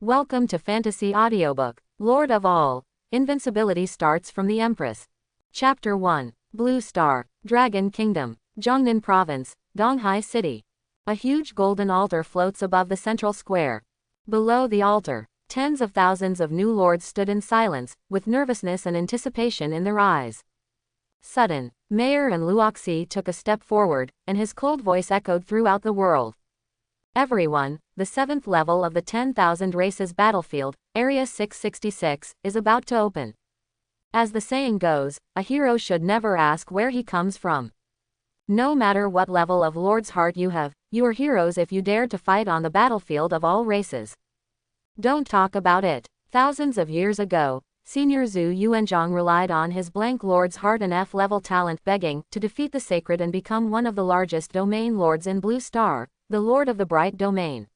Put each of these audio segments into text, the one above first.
Welcome to Fantasy Audiobook. Lord of All. Invincibility starts from the Empress. Chapter 1. Blue Star, Dragon Kingdom, Zhongnan Province, Donghai City. A huge golden altar floats above the central square. Below the altar, tens of thousands of new lords stood in silence, with nervousness and anticipation in their eyes. Sudden, Mayor and Luoxi took a step forward, and his cold voice echoed throughout the world. Everyone, the 7th level of the 10,000 races battlefield, Area 666, is about to open. As the saying goes, a hero should never ask where he comes from. No matter what level of Lord's heart you have, you are heroes if you dare to fight on the battlefield of all races. Don't talk about it. Thousands of years ago, Senior Zhu Yuanzhang relied on his blank Lord's heart and F-level talent begging to defeat the sacred and become one of the largest domain lords in Blue Star, the Lord of the Bright Domain.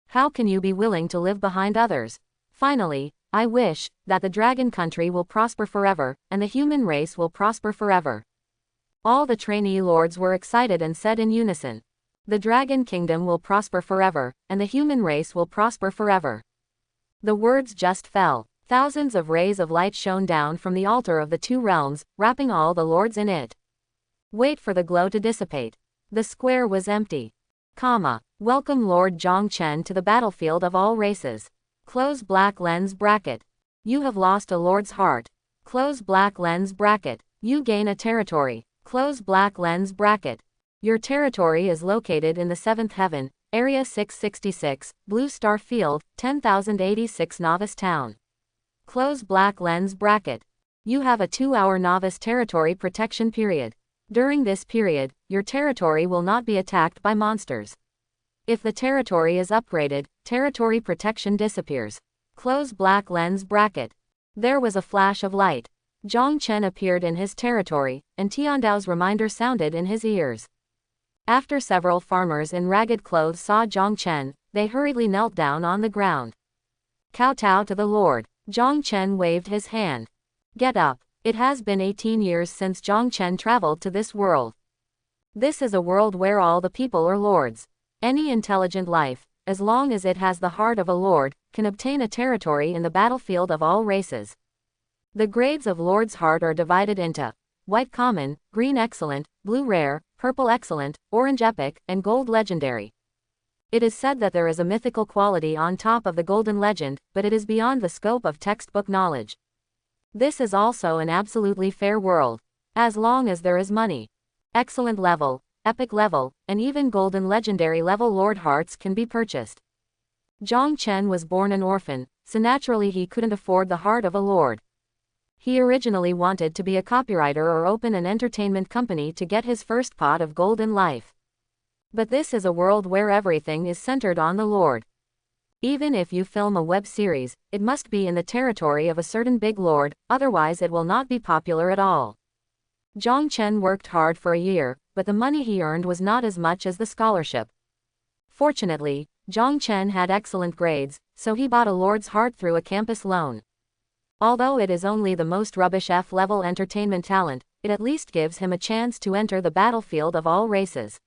How can you be willing to live behind others? Finally, I wish that the dragon country will prosper forever, and the human race will prosper forever. All the trainee lords were excited and said in unison. The dragon kingdom will prosper forever, and the human race will prosper forever. The words just fell. Thousands of rays of light shone down from the altar of the two realms, wrapping all the lords in it. Wait for the glow to dissipate. The square was empty. Welcome Lord Jong Chen to the battlefield of all races. Close black lens bracket. You have lost a lord's heart. Close black lens bracket. You gain a territory. Close black lens bracket. Your territory is located in the 7th heaven, Area 666, Blue Star Field, 10,086 Novice Town. Close black lens bracket. You have a 2-hour novice territory protection period. During this period, your territory will not be attacked by monsters. If the territory is upgraded, territory protection disappears. Close black lens bracket. There was a flash of light. Jong Chen appeared in his territory, and Tiandao's reminder sounded in his ears. After several farmers in ragged clothes saw Jong Chen, they hurriedly knelt down on the ground. Kowtow to the Lord. Jong Chen waved his hand. Get up. It has been 18 years since Jong Chen traveled to this world. This is a world where all the people are lords. Any intelligent life, as long as it has the heart of a lord, can obtain a territory in the battlefield of all races. The grades of Lord's Heart are divided into White Common, Green Excellent, Blue Rare, Purple Excellent, Orange Epic, and Gold Legendary. It is said that there is a mythical quality on top of the Golden Legend, but it is beyond the scope of textbook knowledge. This is also an absolutely fair world. As long as there is money. Excellent level, Epic level, and even Golden Legendary level Lord Hearts can be purchased. Jong Chen was born an orphan, so naturally he couldn't afford the heart of a lord. He originally wanted to be a copywriter or open an entertainment company to get his first pot of gold in life. But this is a world where everything is centered on the lord. Even if you film a web series, it must be in the territory of a certain big lord, otherwise it will not be popular at all. Jong Chen worked hard for a year, but the money he earned was not as much as the scholarship. Fortunately, Jong Chen had excellent grades, so he bought a lord's heart through a campus loan. Although it is only the most rubbish F-level entertainment talent, it at least gives him a chance to enter the battlefield of all races.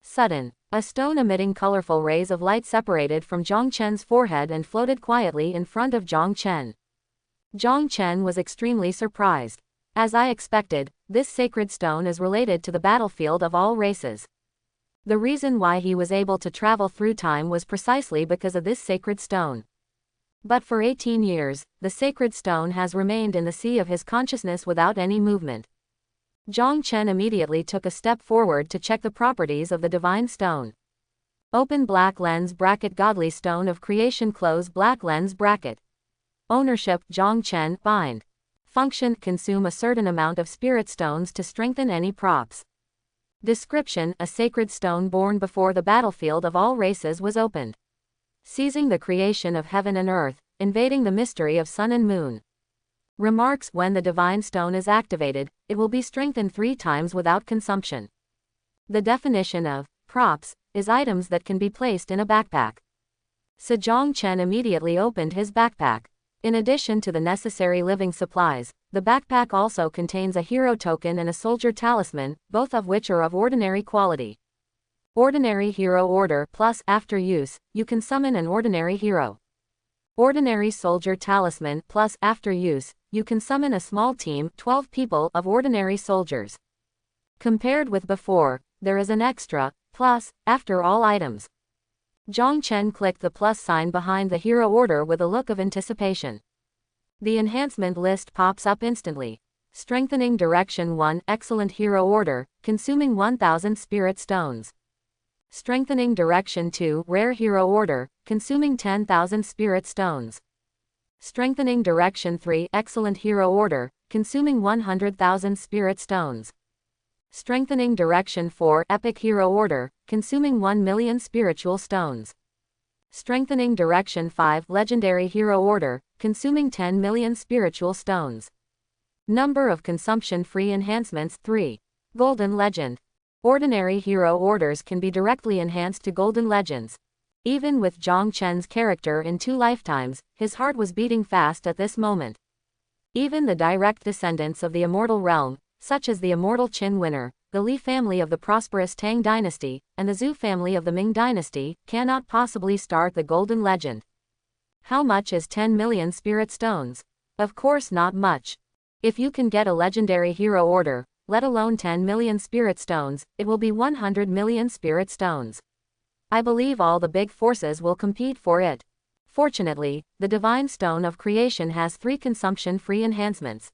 Sudden, a stone emitting colorful rays of light separated from Jong Chen's forehead and floated quietly in front of Jong Chen. Jong Chen was extremely surprised. As I expected, this sacred stone is related to the battlefield of all races. The reason why he was able to travel through time was precisely because of this sacred stone. But for 18 years, the sacred stone has remained in the sea of his consciousness without any movement. Jong Chen immediately took a step forward to check the properties of the divine stone. Open black lens bracket Godly Stone of Creation. Close black lens bracket. Ownership Jong Chen bind. Function consume a certain amount of spirit stones to strengthen any props. Description a sacred stone born before the battlefield of all races was opened. Seizing the creation of heaven and earth, invading the mystery of sun and moon. Remarks when the divine stone is activated, it will be strengthened 3 times without consumption. The definition of props is items that can be placed in a backpack. So Jong Chen immediately opened his backpack. In addition to the necessary living supplies, the backpack also contains a hero token and a soldier talisman, both of which are of ordinary quality. Ordinary Hero Order plus after use, you can summon an ordinary hero. Ordinary Soldier Talisman plus after use, you can summon a small team, 12 people of ordinary soldiers. Compared with before, there is an extra, plus, after all items. Jong Chen clicked the plus sign behind the hero order with a look of anticipation. The enhancement list pops up instantly. Strengthening Direction 1 Excellent Hero Order, consuming 1000 Spirit Stones. Strengthening Direction 2 Rare Hero Order, consuming 10,000 Spirit Stones. Strengthening Direction 3 Excellent Hero Order, consuming 100,000 Spirit Stones. Strengthening Direction 4 Epic Hero Order, consuming 1,000,000 Spiritual Stones. Strengthening Direction 5 Legendary Hero Order, consuming 10,000,000 Spiritual Stones. Number of consumption-free enhancements 3. Golden Legend. Ordinary hero orders can be directly enhanced to Golden Legends. Even with Jong Chen's character in 2 lifetimes, his heart was beating fast at this moment. Even the direct descendants of the Immortal Realm, such as the Immortal Qin winner, the Li family of the prosperous Tang dynasty, and the Zhou family of the Ming dynasty, cannot possibly start the Golden Legend. How much is 10,000,000 Spirit Stones? Of course not much. If you can get a legendary hero order, let alone 10,000,000 Spirit Stones, it will be 100,000,000 Spirit Stones. I believe all the big forces will compete for it. Fortunately, the Divine Stone of Creation has 3 consumption-free enhancements.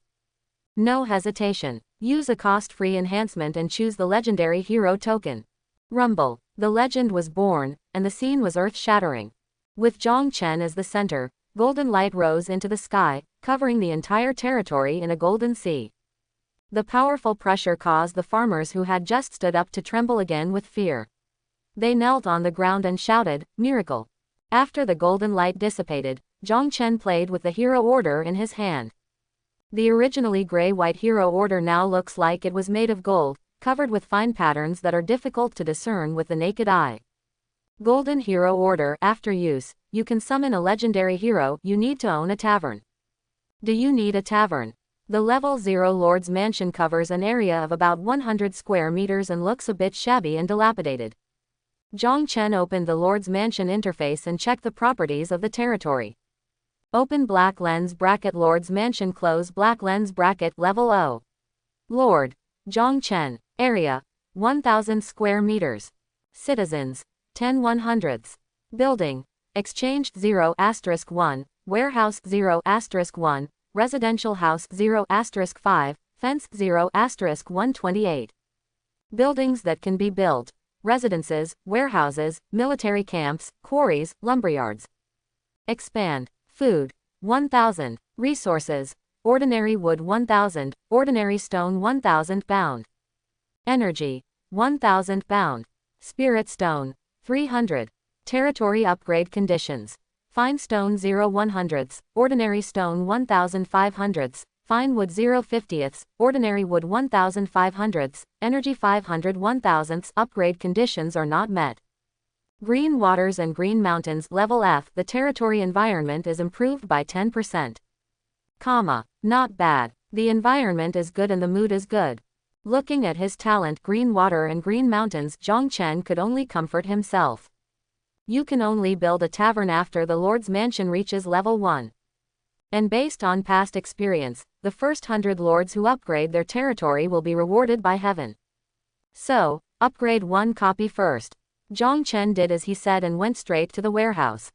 No hesitation. Use a cost-free enhancement and choose the legendary hero token. Rumble. The legend was born, and the scene was earth-shattering. With Jong Chen as the center, golden light rose into the sky, covering the entire territory in a golden sea. The powerful pressure caused the farmers who had just stood up to tremble again with fear. They knelt on the ground and shouted, "Miracle!" After the golden light dissipated, Jong Chen played with the hero order in his hand. The originally gray-white hero order now looks like it was made of gold, covered with fine patterns that are difficult to discern with the naked eye. Golden Hero Order. After use, you can summon a legendary hero. You need to own a tavern. Do you need a tavern? The Level 0 Lord's Mansion covers an area of about 100 square meters and looks a bit shabby and dilapidated. Jong Chen opened the Lord's Mansion interface and checked the properties of the territory. Open black lens bracket Lord's Mansion close black lens bracket Level O. Lord. Jong Chen. Area. 1000 square meters. Citizens. 10 100ths. Building. Exchanged 0*1, Warehouse 0*1, Residential House 0*5, Fence 0*128. Buildings that can be built. Residences, warehouses, military camps, quarries, lumberyards. Expand. Food. 1000. Resources. Ordinary wood 1000, ordinary stone 1000 pound. Energy. 1000 pound. Spirit stone. 300. Territory upgrade conditions. Fine stone 0 100ths, ordinary stone 1500ths, fine wood 0 50ths, ordinary wood 1500ths, energy 500 1000ths. Upgrade conditions are not met. Green waters and green mountains. Level F. The territory environment is improved by 10%. Not bad. The environment is good and the mood is good. Looking at his talent green water and green mountains, Jong Chen could only comfort himself. You can only build a tavern after the Lord's Mansion reaches level 1. And based on past experience, the first 100 lords who upgrade their territory will be rewarded by heaven. So, upgrade 1 copy first. Jong Chen did as he said and went straight to the warehouse.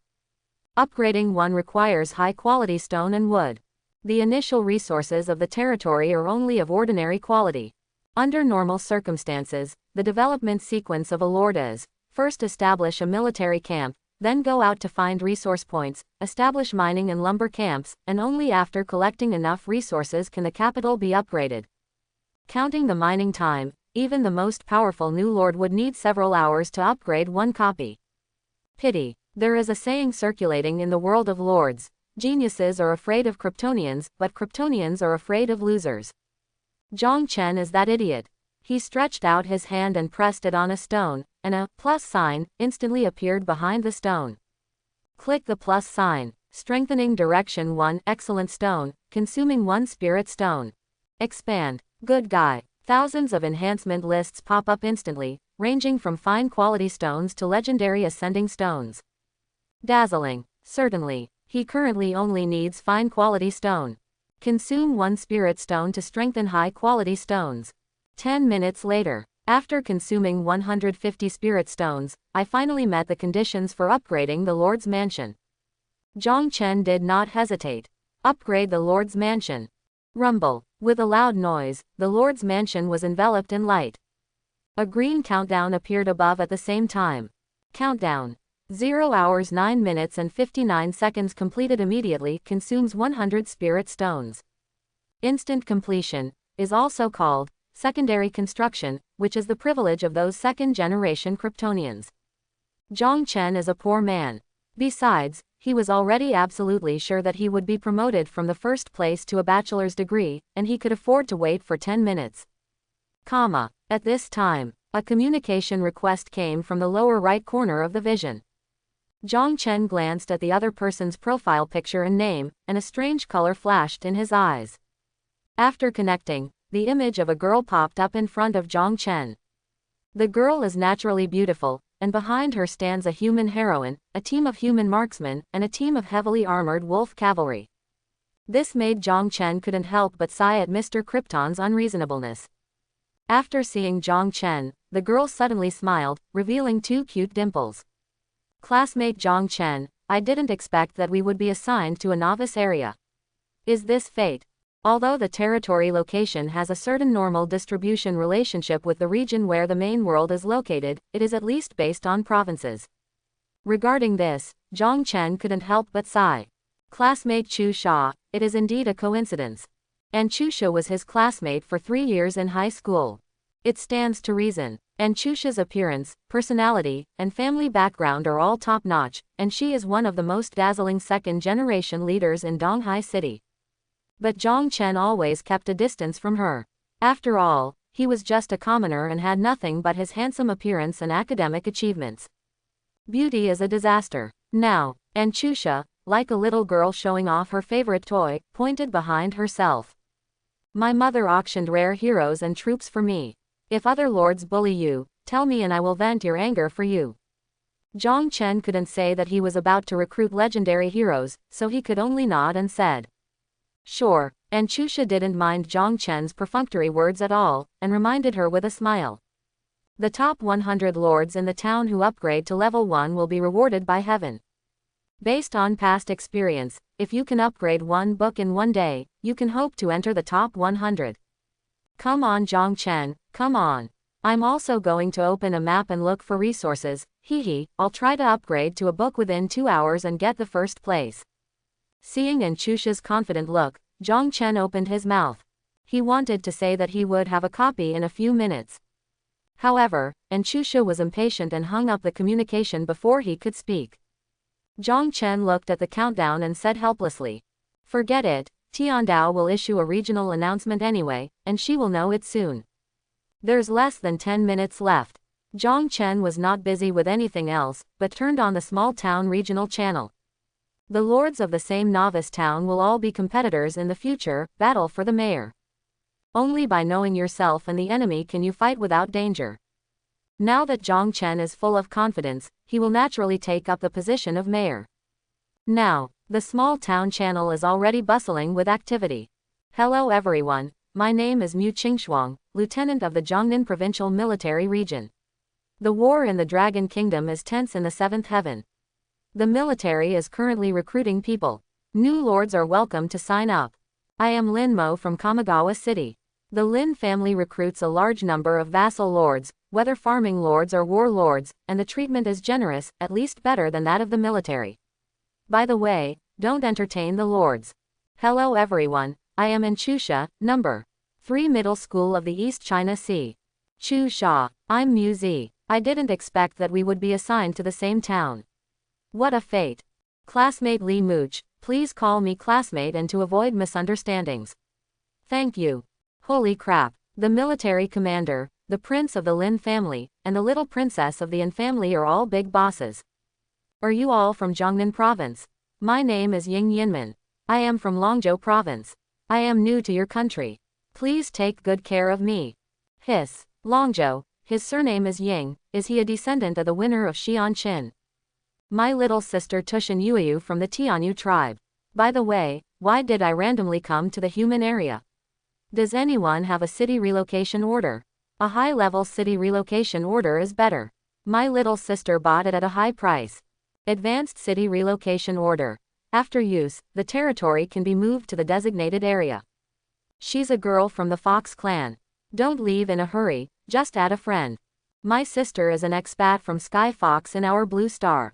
Upgrading 1 requires high-quality stone and wood. The initial resources of the territory are only of ordinary quality. Under normal circumstances, the development sequence of a lord is: first establish a military camp, then go out to find resource points, establish mining and lumber camps, and only after collecting enough resources can the capital be upgraded. Counting the mining time, even the most powerful new lord would need several hours to upgrade 1 copy. Pity. There is a saying circulating in the world of lords: geniuses are afraid of Kryptonians, but Kryptonians are afraid of losers. Jong Chen is that idiot. He stretched out his hand and pressed it on a stone, and a plus sign instantly appeared behind the stone. Click the plus sign. Strengthening Direction 1 Excellent Stone, consuming 1 Spirit Stone. Expand. Good guy. Thousands of enhancement lists pop up instantly, ranging from fine quality stones to legendary ascending stones. Dazzling. Certainly. He currently only needs fine quality stone. Consume 1 spirit stone to strengthen high quality stones. 10 minutes later. After consuming 150 spirit stones, I finally met the conditions for upgrading the Lord's mansion. Jong Chen did not hesitate. Upgrade the Lord's mansion. Rumble. With a loud noise, the Lord's mansion was enveloped in light. A green countdown appeared above at the same time. Countdown. 0 hours 9 minutes and 59 seconds completed immediately consumes 100 spirit stones. Instant completion is also called secondary construction, which is the privilege of those second-generation Kryptonians. Jong Chen is a poor man. Besides, he was already absolutely sure that he would be promoted from the first place to a bachelor's degree, and he could afford to wait for 10 minutes. At this time, a communication request came from the lower right corner of the vision. Jong Chen glanced at the other person's profile picture and name, and a strange color flashed in his eyes. After connecting, the image of a girl popped up in front of Jong Chen. The girl is naturally beautiful, and behind her stands a human heroine, a team of human marksmen, and a team of heavily armored wolf cavalry. This made Jong Chen couldn't help but sigh at Mr. Krypton's unreasonableness. After seeing Jong Chen, the girl suddenly smiled, revealing 2 cute dimples. Classmate Jong Chen, I didn't expect that we would be assigned to a novice area. Is this fate? Although the territory location has a certain normal distribution relationship with the region where the main world is located, it is at least based on provinces. Regarding this, Jong Chen couldn't help but sigh. Classmate Chu Sha, it is indeed a coincidence. And Chusha was his classmate for 3 years in high school. It stands to reason. And Chusha's appearance, personality, and family background are all top-notch, and she is one of the most dazzling second-generation leaders in Donghai City. But Jong Chen always kept a distance from her. After all, he was just a commoner and had nothing but his handsome appearance and academic achievements. Beauty is a disaster. Now, and Chusha, like a little girl showing off her favorite toy, pointed behind herself. My mother auctioned rare heroes and troops for me. If other lords bully you, tell me and I will vent your anger for you. Jong Chen couldn't say that he was about to recruit legendary heroes, so he could only nod and said, sure, and Chusha didn't mind Jong Chen's perfunctory words at all, and reminded her with a smile. The top 100 lords in the town who upgrade to level 1 will be rewarded by heaven. Based on past experience, if you can upgrade 1 book in 1 day, you can hope to enter the top 100. Come on Jong Chen, come on. I'm also going to open a map and look for resources, I'll try to upgrade to a book within 2 hours and get the first place. Seeing Chusha's confident look, Jong Chen opened his mouth. He wanted to say that he would have a copy in a few minutes. However, Chusha was impatient and hung up the communication before he could speak. Jong Chen looked at the countdown and said helplessly, forget it, Tiandao will issue a regional announcement anyway, and she will know it soon. There's less than 10 minutes left. Jong Chen was not busy with anything else, but turned on the small town regional channel. The lords of the same novice town will all be competitors in the future, battle for the mayor. Only by knowing yourself and the enemy can you fight without danger. Now that Jong Chen is full of confidence, he will naturally take up the position of mayor. Now, the small town channel is already bustling with activity. Hello everyone, my name is Mu Qingshuang, lieutenant of the Jiangnan Provincial Military Region. The war in the Dragon Kingdom is tense in the 7th heaven. The military is currently recruiting people. New lords are welcome to sign up. I am Lin Mo from Kamigawa City. The Lin family recruits a large number of vassal lords, whether farming lords or war lords, and the treatment is generous, at least better than that of the military. By the way, don't entertain the lords. Hello everyone, I am in Chusha, number 3 Middle School of the East China Sea. Chu Sha, I'm Mu Zi. I didn't expect that we would be assigned to the same town. What a fate. Classmate Li Mooch, please call me classmate and to avoid misunderstandings. Thank you. Holy crap, the military commander, the prince of the Lin family, and the little princess of the Yin family are all big bosses. Are you all from Jiangnan province? My name is Ying Yinman. I am from Longzhou province. I am new to your country. Please take good care of me. Hiss. Longzhou, his surname is Ying, is he a descendant of the winner of Xi'an Qin? My little sister Tushin Yuyu from the Tianyu tribe. By the way, why did I randomly come to the human area? Does anyone have a city relocation order? A high-level city relocation order is better. My little sister bought it at a high price. Advanced city relocation order. After use, the territory can be moved to the designated area. She's a girl from the Fox clan. Don't leave in a hurry, just add a friend. My sister is an expat from Sky Fox in our Blue Star.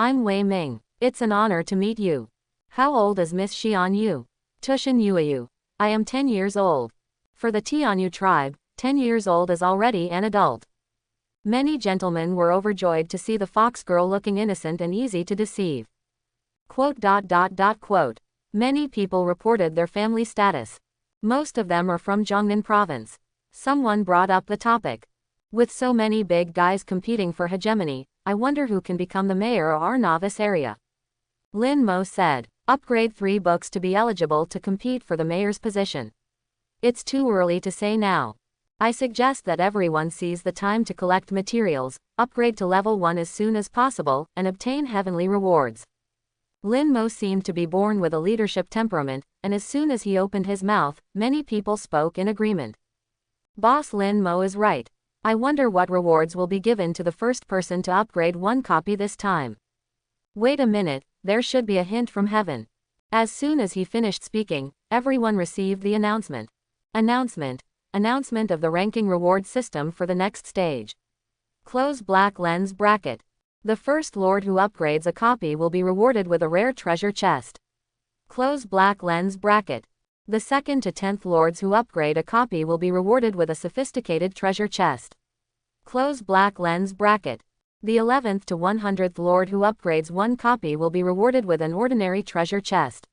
I'm Wei Ming. It's an honor to meet you. How old is Miss Xian Yu? Tushin Yuyu. I am 10 years old. For the Tianyu tribe, 10 years old is already an adult. Many gentlemen were overjoyed to see the fox girl looking innocent and easy to deceive. Quote. Many people reported their family status. Most of them are from Jiangnan province. Someone brought up the topic. With so many big guys competing for hegemony, I wonder who can become the mayor of our novice area. Lin Mo said, upgrade 3 books to be eligible to compete for the mayor's position. It's too early to say now. I suggest that everyone seize the time to collect materials, upgrade to level 1 as soon as possible, and obtain heavenly rewards. Lin Mo seemed to be born with a leadership temperament, and as soon as he opened his mouth, many people spoke in agreement. Boss Lin Mo is right. I wonder what rewards will be given to the first person to upgrade 1 copy this time. Wait a minute, there should be a hint from heaven. As soon as he finished speaking, everyone received the announcement. Announcement of the ranking reward system for the next stage. Close black lens bracket. The first lord who upgrades a copy will be rewarded with a rare treasure chest. Close black lens bracket. The 2nd to 10th lords who upgrade a copy will be rewarded with a sophisticated treasure chest. Close black lens bracket. The 11th to 100th lord who upgrades 1 copy will be rewarded with an ordinary treasure chest.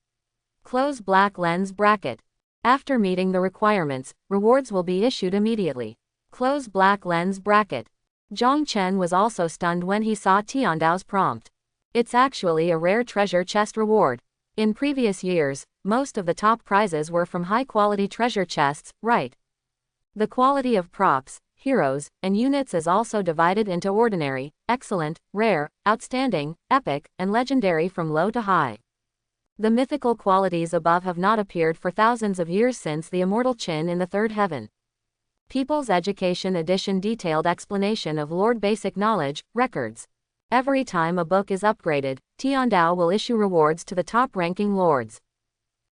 Close black lens bracket. After meeting the requirements, rewards will be issued immediately. Close black lens bracket. Jong Chen was also stunned when he saw Tiandao's prompt. It's actually a rare treasure chest reward. In previous years, most of the top prizes were from high-quality treasure chests, right? The quality of props, heroes, and units is also divided into ordinary, excellent, rare, outstanding, epic, and legendary from low to high. The mythical qualities above have not appeared for thousands of years since the immortal Qin in the Third Heaven. People's Education Edition detailed explanation of Lord Basic Knowledge, records. Every time a book is upgraded, Tiandao will issue rewards to the top-ranking lords.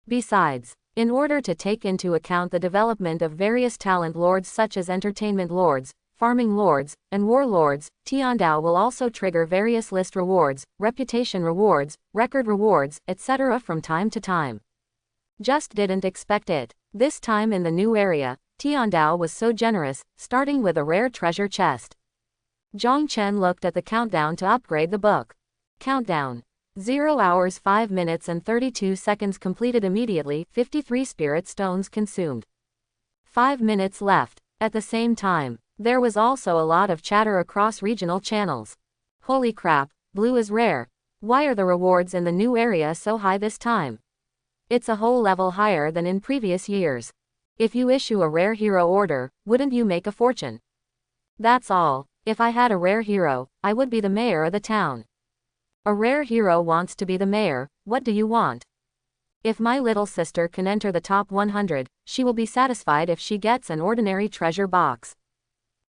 Besides, in order to take into account the development of various talent lords such as entertainment lords, farming lords, and warlords, Tiandao will also trigger various list rewards, reputation rewards, record rewards, etc. from time to time. Just didn't expect it. This time in the new area, Tiandao was so generous, starting with a rare treasure chest. Jong Chen looked at the countdown to upgrade the book. Countdown. 0 hours 5 minutes and 32 seconds completed immediately, 53 spirit stones consumed. 5 minutes left. At the same time, there was also a lot of chatter across regional channels. Holy crap, blue is rare. Why are the rewards in the new area so high this time? It's a whole level higher than in previous years. If you issue a rare hero order, wouldn't you make a fortune? That's all. If I had a rare hero, I would be the mayor of the town. A rare hero wants to be the mayor, what do you want? If my little sister can enter the top 100, she will be satisfied if she gets an ordinary treasure box.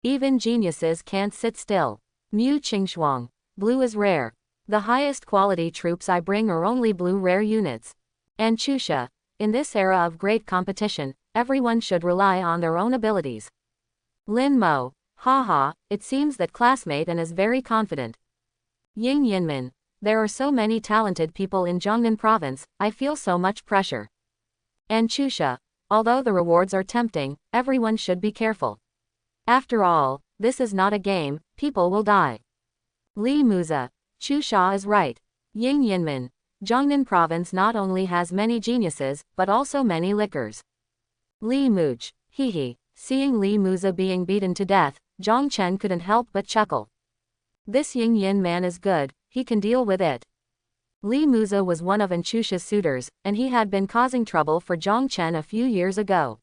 Even geniuses can't sit still. Mu Qingxuang. Blue is rare. The highest quality troops I bring are only blue rare units. And Chusha. In this era of great competition, everyone should rely on their own abilities. Lin Mo. Haha, it seems that classmate and is very confident. Ying Yinmin. There are so many talented people in Jiangnan province, I feel so much pressure. And Chusha. Although the rewards are tempting, everyone should be careful. After all, this is not a game, people will die. Li Muza. Chusha is right. Ying Yinmin. Jiangnan province not only has many geniuses, but also many lickers. Li Much. Hehe. Seeing Li Muza being beaten to death, Jong Chen couldn't help but chuckle. This Ying Yin man is good, he can deal with it. Li Muza was one of Anchusha's suitors, and he had been causing trouble for Jong Chen a few years ago.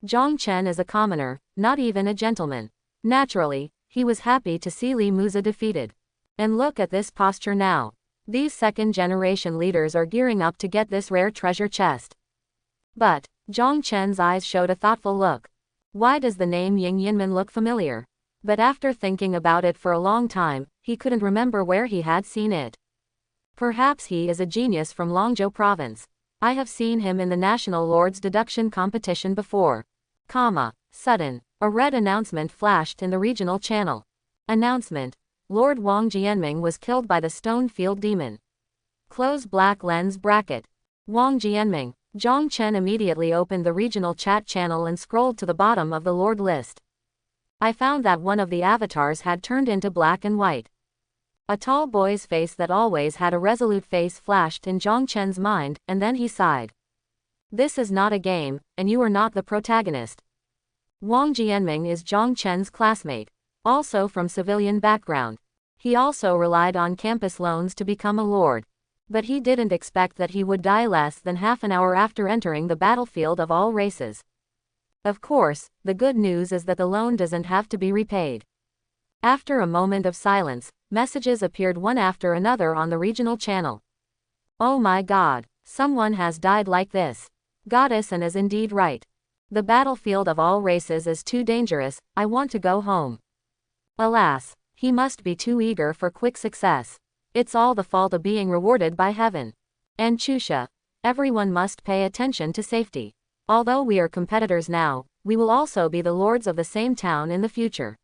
Jong Chen is a commoner, not even a gentleman. Naturally, he was happy to see Li Muza defeated. And look at this posture now. These second-generation leaders are gearing up to get this rare treasure chest. But, Jong Chen's eyes showed a thoughtful look. Why does the name Ying Yinmen look familiar? But after thinking about it for a long time, he couldn't remember where he had seen it. Perhaps he is a genius from Longzhou province. I have seen him in the National Lords Deduction competition before. Sudden, a red announcement flashed in the regional channel. Announcement: Lord Wang Jianming was killed by the Stone Field Demon. Close black lens bracket. Wang Jianming. Jong Chen immediately opened the regional chat channel and scrolled to the bottom of the Lord list. I found that one of the avatars had turned into black and white. A tall boy's face that always had a resolute face flashed in Jong Chen's mind, and then he sighed. This is not a game, and you are not the protagonist. Wang Jianming is Jong Chen's classmate, also from civilian background. He also relied on campus loans to become a lord. But he didn't expect that he would die less than half an hour after entering the battlefield of all races. Of course, the good news is that the loan doesn't have to be repaid. After a moment of silence, messages appeared one after another on the regional channel. Oh my god, someone has died like this. Goddess and is indeed right. The battlefield of all races is too dangerous, I want to go home. Alas, he must be too eager for quick success. It's all the fault of being rewarded by heaven. And Chusha, everyone must pay attention to safety. Although we are competitors now, we will also be the lords of the same town in the future.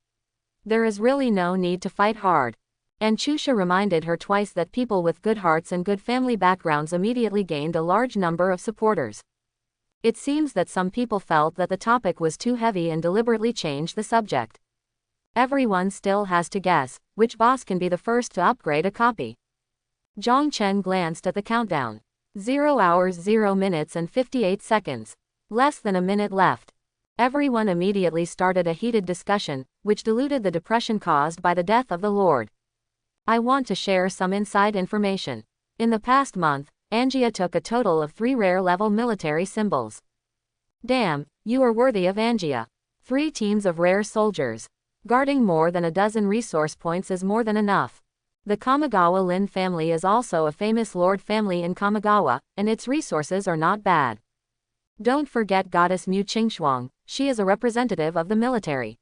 There is really no need to fight hard. And Chusha reminded her twice that people with good hearts and good family backgrounds immediately gained a large number of supporters. It seems that some people felt that the topic was too heavy and deliberately changed the subject. Everyone still has to guess which boss can be the first to upgrade a copy. Jong Chen glanced at the countdown. 0 hours 0 minutes and 58 seconds. Less than a minute left. Everyone immediately started a heated discussion, which diluted the depression caused by the death of the Lord. I want to share some inside information. In the past month, Angia took a total of 3 rare-level military symbols. Damn, you are worthy of Angia. 3 teams of rare soldiers. Guarding more than a dozen resource points is more than enough. The Kamigawa Lin family is also a famous lord family in Kamigawa, and its resources are not bad. Don't forget Goddess Mu Qingxuang, she is a representative of the military.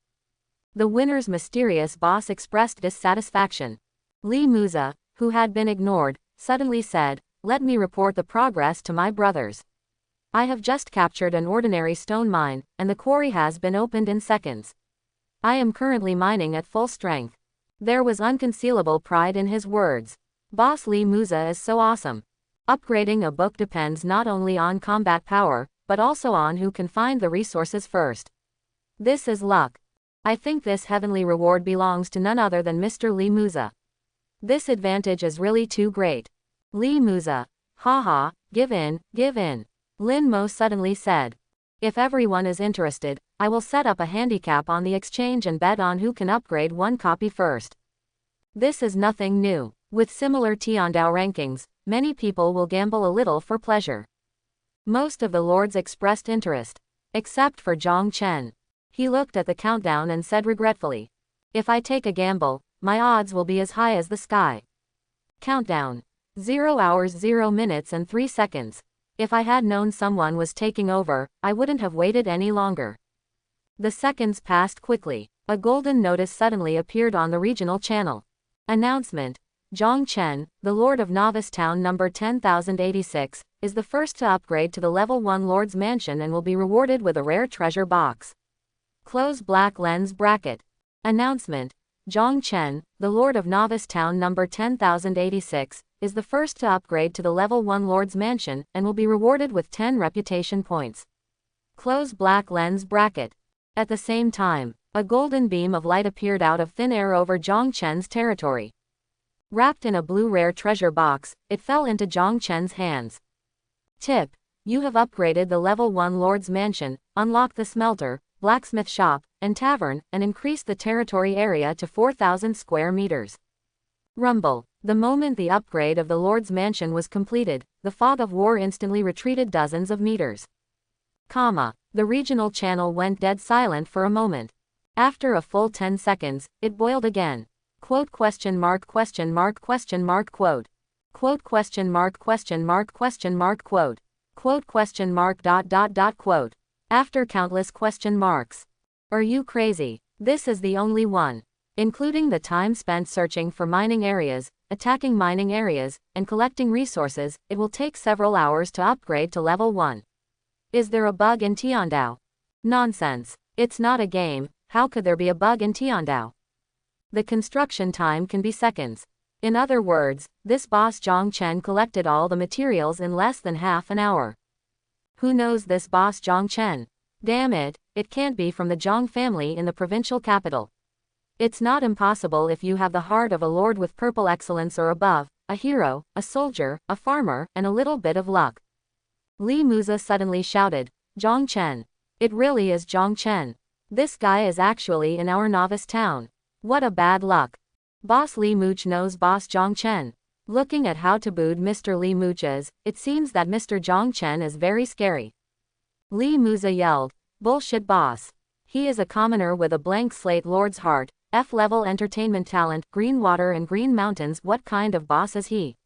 The winner's mysterious boss expressed dissatisfaction. Li Muza, who had been ignored, suddenly said, "Let me report the progress to my brothers. I have just captured an ordinary stone mine, and the quarry has been opened in seconds. I am currently mining at full strength." There was unconcealable pride in his words. Boss Li Muza is so awesome. Upgrading a book depends not only on combat power, but also on who can find the resources first. This is luck. I think this heavenly reward belongs to none other than Mr. Li Muza. This advantage is really too great. Li Muza. Haha, give in, give in. Lin Mo suddenly said. If everyone is interested, I will set up a handicap on the exchange and bet on who can upgrade 1 copy first. This is nothing new. With similar Tiandao rankings, many people will gamble a little for pleasure. Most of the lords expressed interest. Except for Jong Chen. He looked at the countdown and said regretfully. If I take a gamble, my odds will be as high as the sky. Countdown. 0 hours 0 minutes and 3 seconds. If I had known someone was taking over, I wouldn't have waited any longer. The seconds passed quickly. A golden notice suddenly appeared on the regional channel. Announcement. Jong Chen, the Lord of Novice Town number 10,086, is the first to upgrade to the level 1 Lord's Mansion and will be rewarded with a rare treasure box. Close black lens bracket. Announcement. Jong Chen, the Lord of Novice Town number 10,086, is the first to upgrade to the level 1 Lord's Mansion and will be rewarded with 10 reputation points. Close black lens bracket. At the same time, a golden beam of light appeared out of thin air over Jong Chen's territory. Wrapped in a blue rare treasure box, it fell into Jong Chen's hands. Tip. You have upgraded the level 1 Lord's Mansion, unlocked the smelter, blacksmith shop, and tavern, and increased the territory area to 4,000 square meters. Rumble. The moment the upgrade of the Lord's Mansion was completed, the fog of war instantly retreated dozens of meters. The regional channel went dead silent for a moment. After a full 10 seconds, it boiled again. Quote question mark question mark question mark quote. Quote question mark question mark question mark quote. Quote question mark dot dot dot quote. After countless question marks. Are you crazy? This is the only one. Including the time spent searching for mining areas, attacking mining areas, and collecting resources, it will take several hours to upgrade to level 1. Is there a bug in Tiandao? Nonsense. It's not a game, how could there be a bug in Tiandao? The construction time can be seconds. In other words, this boss Jong Chen collected all the materials in less than half an hour. Who knows this boss Jong Chen? Damn it, it can't be from the Jong family in the provincial capital. It's not impossible if you have the heart of a lord with purple excellence or above, a hero, a soldier, a farmer, and a little bit of luck. Li Muza suddenly shouted, Jong Chen. It really is Jong Chen. This guy is actually in our novice town. What a bad luck. Boss Li Mooch knows boss Jong Chen. Looking at how tabooed Mr. Li Mooch is, it seems that Mr. Jong Chen is very scary. Li Muza yelled, bullshit boss. He is a commoner with a blank slate lord's heart, F-level entertainment talent, green water and green mountains. What kind of boss is he?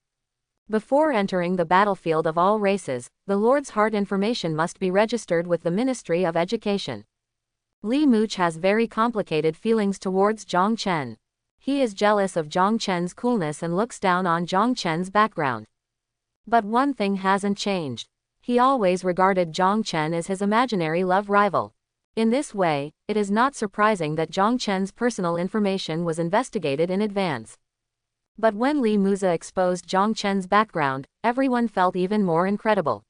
Before entering the battlefield of all races, the lord's heart information must be registered with the Ministry of Education. Li Mooch has very complicated feelings towards Jong Chen. He is jealous of Jong Chen's coolness and looks down on Jong Chen's background. But one thing hasn't changed. He always regarded Jong Chen as his imaginary love rival. In this way, it is not surprising that Jong Chen's personal information was investigated in advance. But when Li Muza exposed Jong Chen's background, everyone felt even more incredible.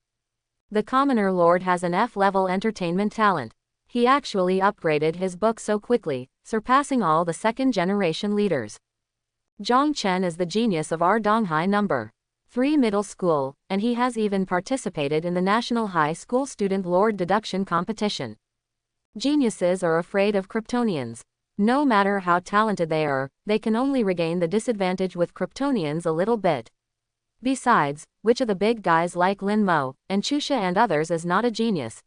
The commoner lord has an F-level entertainment talent. He actually upgraded his book so quickly, surpassing all the second-generation leaders. Jong Chen is the genius of our Donghai number 3 middle school, and he has even participated in the National High School Student Lord Deduction Competition. Geniuses are afraid of Kryptonians. No matter how talented they are, they can only regain the disadvantage with Kryptonians a little bit. Besides, which of the big guys like Lin Mo, and Chusha and others is not a genius?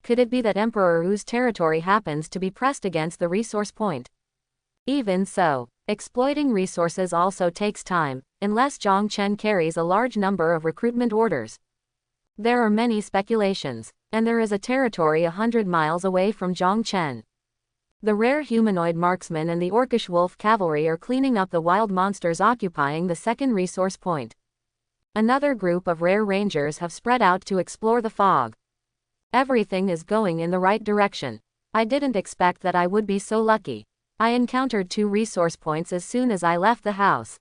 Could it be that Emperor Wu's territory happens to be pressed against the resource point? Even so, exploiting resources also takes time, unless Jong Chen carries a large number of recruitment orders. There are many speculations, and there is a territory 100 miles away from Jong Chen. The rare humanoid marksman and the orcish wolf cavalry are cleaning up the wild monsters occupying the second resource point. Another group of rare rangers have spread out to explore the fog. Everything is going in the right direction. I didn't expect that I would be so lucky. I encountered 2 resource points as soon as I left the house.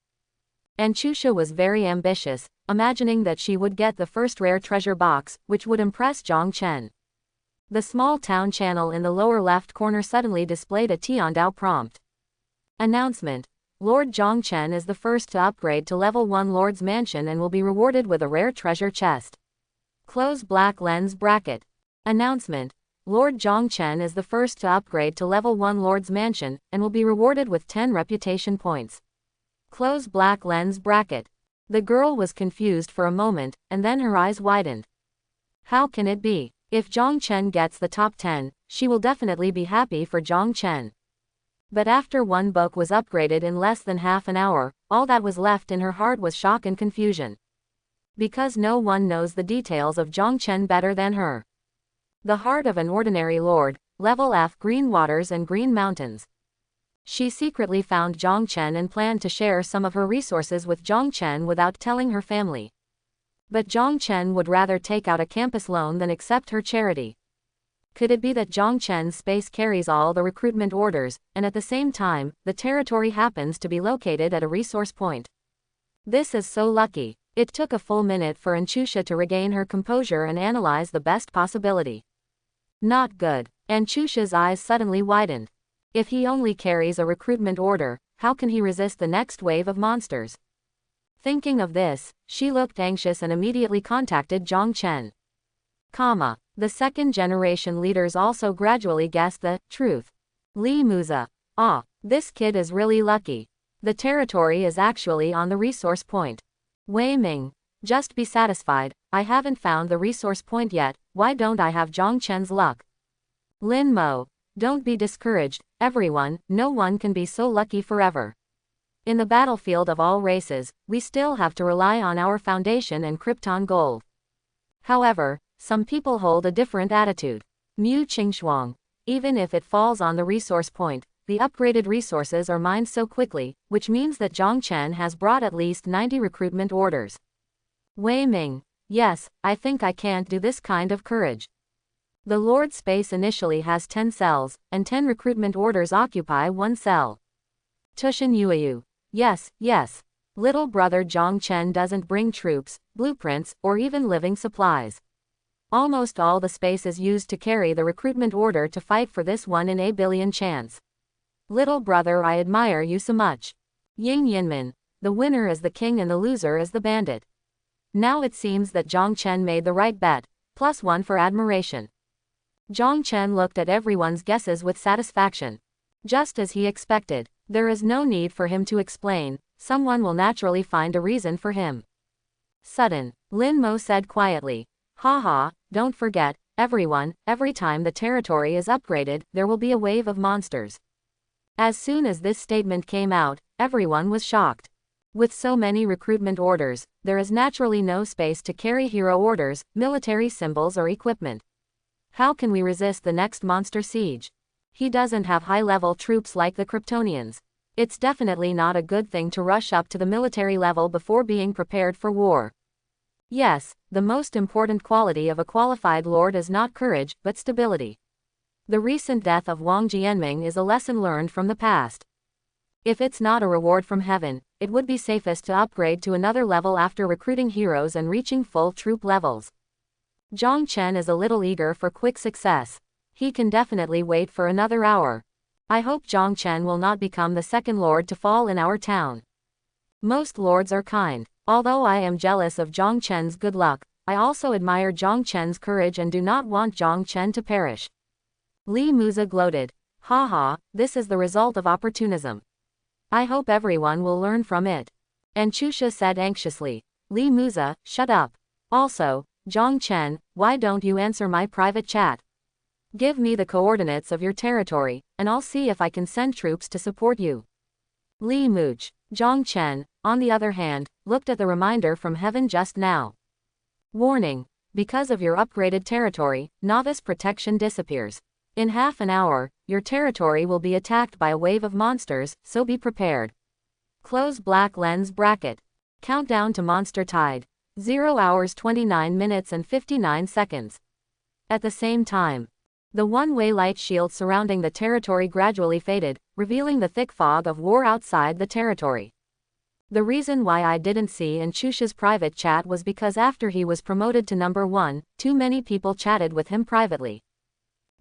And Chusha was very ambitious, imagining that she would get the first rare treasure box, which would impress Jong Chen. The small town channel in the lower left corner suddenly displayed a Tiandao prompt. Announcement. Lord Jong Chen is the first to upgrade to level 1 Lord's Mansion and will be rewarded with a rare treasure chest. Close black lens bracket. Announcement. Lord Jong Chen is the first to upgrade to level 1 Lord's Mansion, and will be rewarded with 10 reputation points. Close black lens bracket. The girl was confused for a moment, and then her eyes widened. How can it be? If Jong Chen gets the top 10, she will definitely be happy for Jong Chen. But after one book was upgraded in less than half an hour, all that was left in her heart was shock and confusion. Because no one knows the details of Jong Chen better than her. The heart of an ordinary lord, level F, green waters and green mountains. She secretly found Jong Chen and planned to share some of her resources with Jong Chen without telling her family. But Jong Chen would rather take out a campus loan than accept her charity. Could it be that Jong Chen's space carries all the recruitment orders, and at the same time, the territory happens to be located at a resource point? This is so lucky. It took a full minute for Anchusha to regain her composure and analyze the best possibility. Not good. Anchusha's eyes suddenly widened. If he only carries a recruitment order, how can he resist the next wave of monsters? Thinking of this, she looked anxious and immediately contacted Jong Chen. The second-generation leaders also gradually guessed the truth. Li Muza. This kid is really lucky. The territory is actually on the resource point. Wei Ming. Just be satisfied, I haven't found the resource point yet, why don't I have Jong Chen's luck? Lin Mo. Don't be discouraged, everyone, no one can be so lucky forever. In the battlefield of all races, we still have to rely on our foundation and Krypton gold. However, some people hold a different attitude. Mu Qingxuang. Even if it falls on the resource point, the upgraded resources are mined so quickly, which means that Jong Chen has brought at least 90 recruitment orders. Wei Ming. Yes, I think I can't do this kind of courage. The Lord Space initially has 10 cells, and 10 recruitment orders occupy 1 cell. Tushin Yueyu. Yes, yes. Little brother Jong Chen doesn't bring troops, blueprints, or even living supplies. Almost all the space is used to carry the recruitment order to fight for this 1 in a billion chance. Little brother, I admire you so much. Ying Yinmin. The winner is the king and the loser is the bandit. Now it seems that Jong Chen made the right bet, +1 for admiration. Jong Chen looked at everyone's guesses with satisfaction. Just as he expected, there is no need for him to explain, someone will naturally find a reason for him. Sudden, Lin Mo said quietly. Haha, don't forget, everyone, every time the territory is upgraded, there will be a wave of monsters. As soon as this statement came out, everyone was shocked. With so many recruitment orders, there is naturally no space to carry hero orders, military symbols or equipment. How can we resist the next monster siege? He doesn't have high-level troops like the Kryptonians. It's definitely not a good thing to rush up to the military level before being prepared for war. Yes, the most important quality of a qualified lord is not courage, but stability. The recent death of Wang Jianming is a lesson learned from the past. If it's not a reward from heaven, it would be safest to upgrade to another level after recruiting heroes and reaching full troop levels. Jong Chen is a little eager for quick success. He can definitely wait for another hour. I hope Jong Chen will not become the second lord to fall in our town. Most lords are kind. Although I am jealous of Jong Chen's good luck, I also admire Jong Chen's courage and do not want Jong Chen to perish. Li Muza gloated. Haha, this is the result of opportunism. I hope everyone will learn from it. And Chusha said anxiously. Li Muza, shut up. Also, Jong Chen, why don't you answer my private chat? Give me the coordinates of your territory, and I'll see if I can send troops to support you. Li Mooch. Jong Chen, on the other hand, looked at the reminder from heaven just now. Warning. Because of your upgraded territory, novice protection disappears. In half an hour, your territory will be attacked by a wave of monsters, so be prepared. Close black lens bracket. Countdown to monster tide. 0 hours 29 minutes and 59 seconds. At the same time, the one-way light shield surrounding the territory gradually faded, revealing the thick fog of war outside the territory. The reason why I didn't see in Chusha's private chat was because after he was promoted to number 1, too many people chatted with him privately.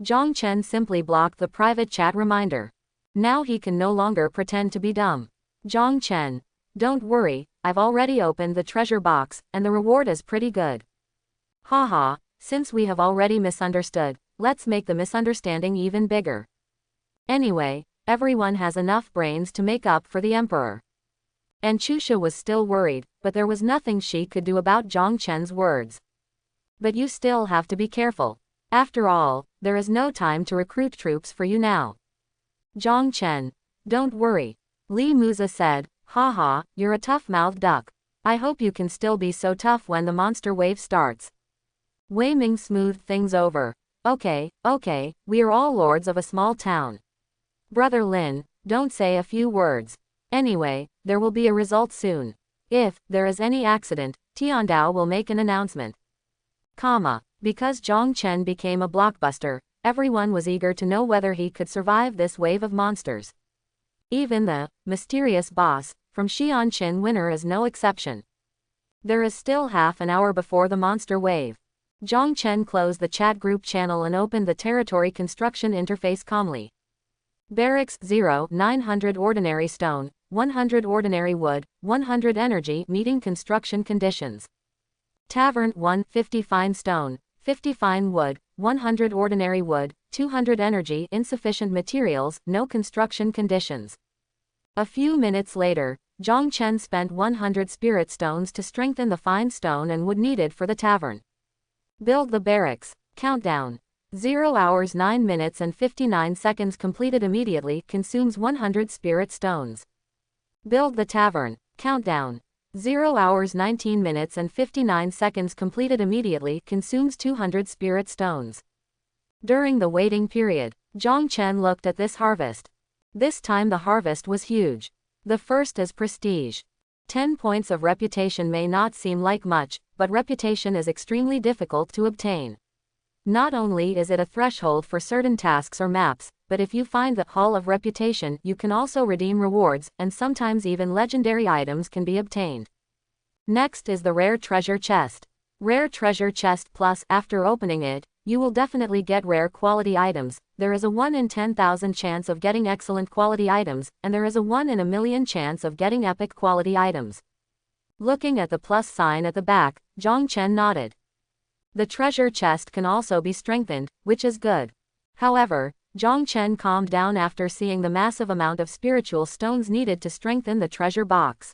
Jong Chen simply blocked the private chat reminder. Now he can no longer pretend to be dumb. Jong Chen. Don't worry, I've already opened the treasure box, and the reward is pretty good. Haha, since we have already misunderstood, let's make the misunderstanding even bigger. Anyway, everyone has enough brains to make up for the emperor. And Chusha was still worried, but there was nothing she could do about Jong Chen's words. But you still have to be careful. After all, there is no time to recruit troops for you now. Jong Chen. Don't worry. Li Muza said, haha, you're a tough-mouthed duck. I hope you can still be so tough when the monster wave starts. Wei Ming smoothed things over. Okay, we are all lords of a small town. Brother Lin, don't say a few words. Anyway, there will be a result soon. If there is any accident, Tiandao will make an announcement. Because Jong Chen became a blockbuster, everyone was eager to know whether he could survive this wave of monsters. Even the mysterious boss from Xianqin winner is no exception. There is still half an hour before the monster wave. Jong Chen closed the chat group channel and opened the territory construction interface calmly. Barracks 0, 900 ordinary stone, 100 ordinary wood, 100 energy meeting construction conditions. Tavern 1, 50 fine stone, 50 fine wood, 100 ordinary wood, 200 energy insufficient materials, no construction conditions. A few minutes later, Jong Chen spent 100 spirit stones to strengthen the fine stone and wood needed for the tavern. Build the barracks. Countdown. 0 hours 9 minutes and 59 seconds completed immediately consumes 100 spirit stones. Build the tavern. Countdown. 0 hours 19 minutes and 59 seconds completed immediately consumes 200 spirit stones. During the waiting period, Jong Chen looked at this harvest. This time the harvest was huge. The first is prestige. 10 points of reputation may not seem like much, but reputation is extremely difficult to obtain. Not only is it a threshold for certain tasks or maps, but if you find the Hall of Reputation, you can also redeem rewards, and sometimes even legendary items can be obtained. Next is the Rare Treasure Chest. Rare Treasure Chest Plus, after opening it, you will definitely get rare quality items. There is a 1 in 10,000 chance of getting excellent quality items, and there is a 1 in a million chance of getting epic quality items. Looking at the plus sign at the back, Jong Chen nodded. The treasure chest can also be strengthened, which is good. However, Jong Chen calmed down after seeing the massive amount of spiritual stones needed to strengthen the treasure box.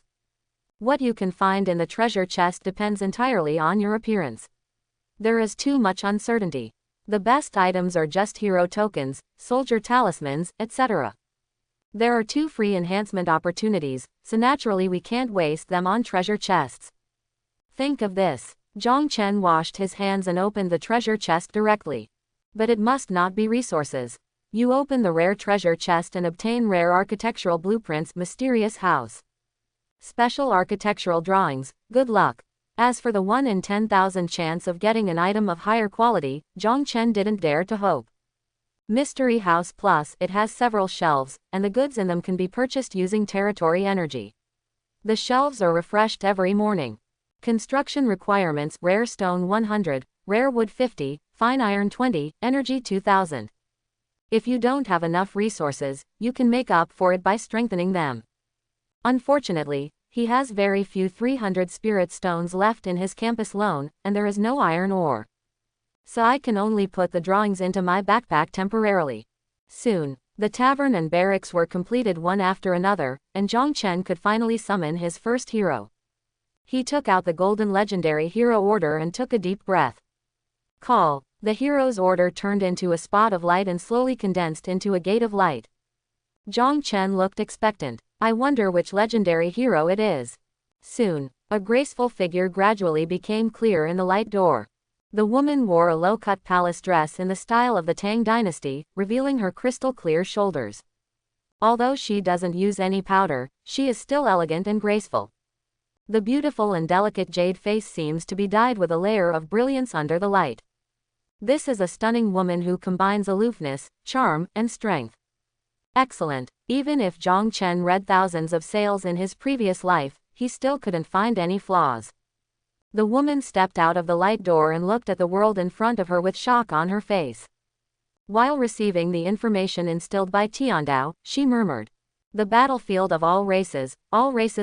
What you can find in the treasure chest depends entirely on your appearance. There is too much uncertainty. The best items are just hero tokens, soldier talismans, etc. There are 2 free enhancement opportunities, so naturally we can't waste them on treasure chests. Think of this. Jong Chen washed his hands and opened the treasure chest directly. But it must not be resources. You open the rare treasure chest and obtain rare architectural blueprints, mysterious house. Special architectural drawings, good luck. As for the 1 in 10,000 chance of getting an item of higher quality, Jong Chen didn't dare to hope. Mystery House Plus, it has several shelves, and the goods in them can be purchased using territory energy. The shelves are refreshed every morning. Construction requirements: rare stone 100, rare wood 50, fine iron 20, energy 2000. If you don't have enough resources, you can make up for it by strengthening them. Unfortunately, he has very few 300 spirit stones left in his campus loan, and there is no iron ore. So I can only put the drawings into my backpack temporarily. Soon, the tavern and barracks were completed one after another, and Jong Chen could finally summon his first hero. He took out the golden legendary hero order and took a deep breath. Call. The hero's order turned into a spot of light and slowly condensed into a gate of light. Jong Chen looked expectant. I wonder which legendary hero it is. Soon, a graceful figure gradually became clear in the light door. The woman wore a low-cut palace dress in the style of the Tang dynasty, revealing her crystal-clear shoulders. Although she doesn't use any powder, she is still elegant and graceful. The beautiful and delicate jade face seems to be dyed with a layer of brilliance under the light. This is a stunning woman who combines aloofness, charm, and strength. Excellent. Even if Jong Chen read thousands of sales in his previous life, he still couldn't find any flaws. The woman stepped out of the light door and looked at the world in front of her with shock on her face. While receiving the information instilled by Tiandao, she murmured, "The battlefield of all races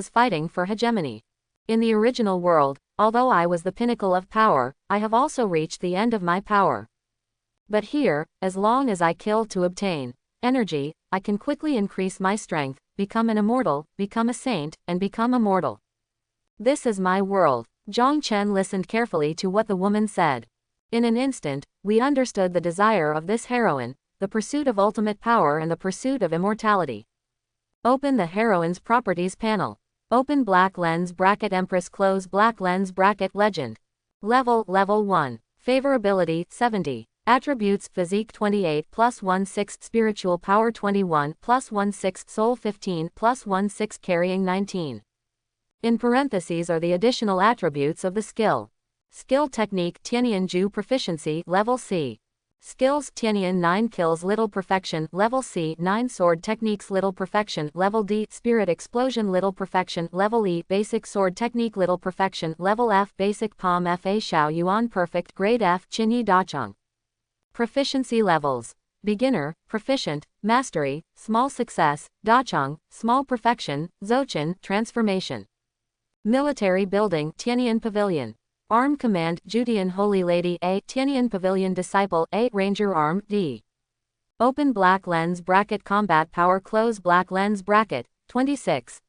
fighting for hegemony. In the original world, although I was the pinnacle of power, I have also reached the end of my power. But here, as long as I kill to obtain energy, I can quickly increase my strength, become an immortal, become a saint, and become immortal. This is my world." Jong Chen listened carefully to what the woman said. In an instant, we understood the desire of this heroine, the pursuit of ultimate power and the pursuit of immortality. Open the heroine's properties panel. Open black lens bracket Empress, close black lens bracket Legend. Level 1. Favorability 70. Attributes: physique 28 plus 1/6, spiritual power 21 plus 1/6, soul 15 plus 1/6, carrying 19. In parentheses are the additional attributes of the skill. Skill technique: Tianyan Ju proficiency, level C. Skills: Tianyan 9 kills, little perfection, level C. 9 sword techniques, little perfection, level D. Spirit explosion, little perfection, level E. Basic sword technique, little perfection, level F. Basic palm Fa Xiao Yuan perfect, grade F. Qinyi Dacheng. Proficiency levels: beginner, proficient, mastery, small success, Dacheng, small perfection, Zouchen, transformation. Military building: Tianyan Pavilion. Arm command: Judean Holy Lady A. Tianyan Pavilion Disciple A. Ranger Arm D. Open black lens bracket combat power, close black lens bracket 26.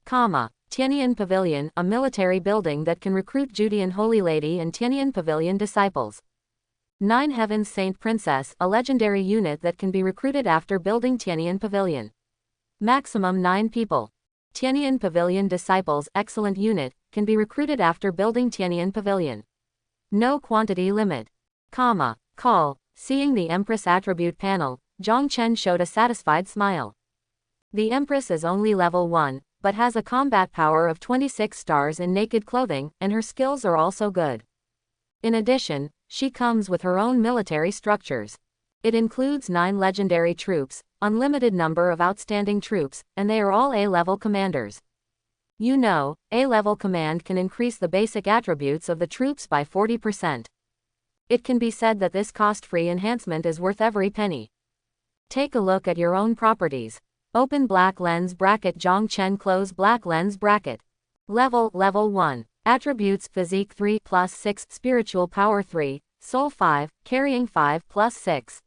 Tianyan Pavilion, a military building that can recruit Judean Holy Lady and Tianyan Pavilion disciples. 9 Heaven's Saint Princess, a legendary unit that can be recruited after building Tianyan Pavilion. Maximum 9 people. Tianyan Pavilion Disciples Excellent Unit, can be recruited after building Tianyan Pavilion. No quantity limit. Call. Seeing the Empress attribute panel, Jong Chen showed a satisfied smile. The Empress is only level 1, but has a combat power of 26 stars in naked clothing, and her skills are also good. In addition, she comes with her own military structures. It includes 9 legendary troops, unlimited number of outstanding troops, and they are all A-level commanders. You know, A-level command can increase the basic attributes of the troops by 40%. It can be said that this cost-free enhancement is worth every penny. Take a look at your own properties. Open black lens bracket Jong Chen close black lens bracket. Level 1. Attributes Physique 3 plus 6 Spiritual Power 3, Soul 5, Carrying 5 plus 6.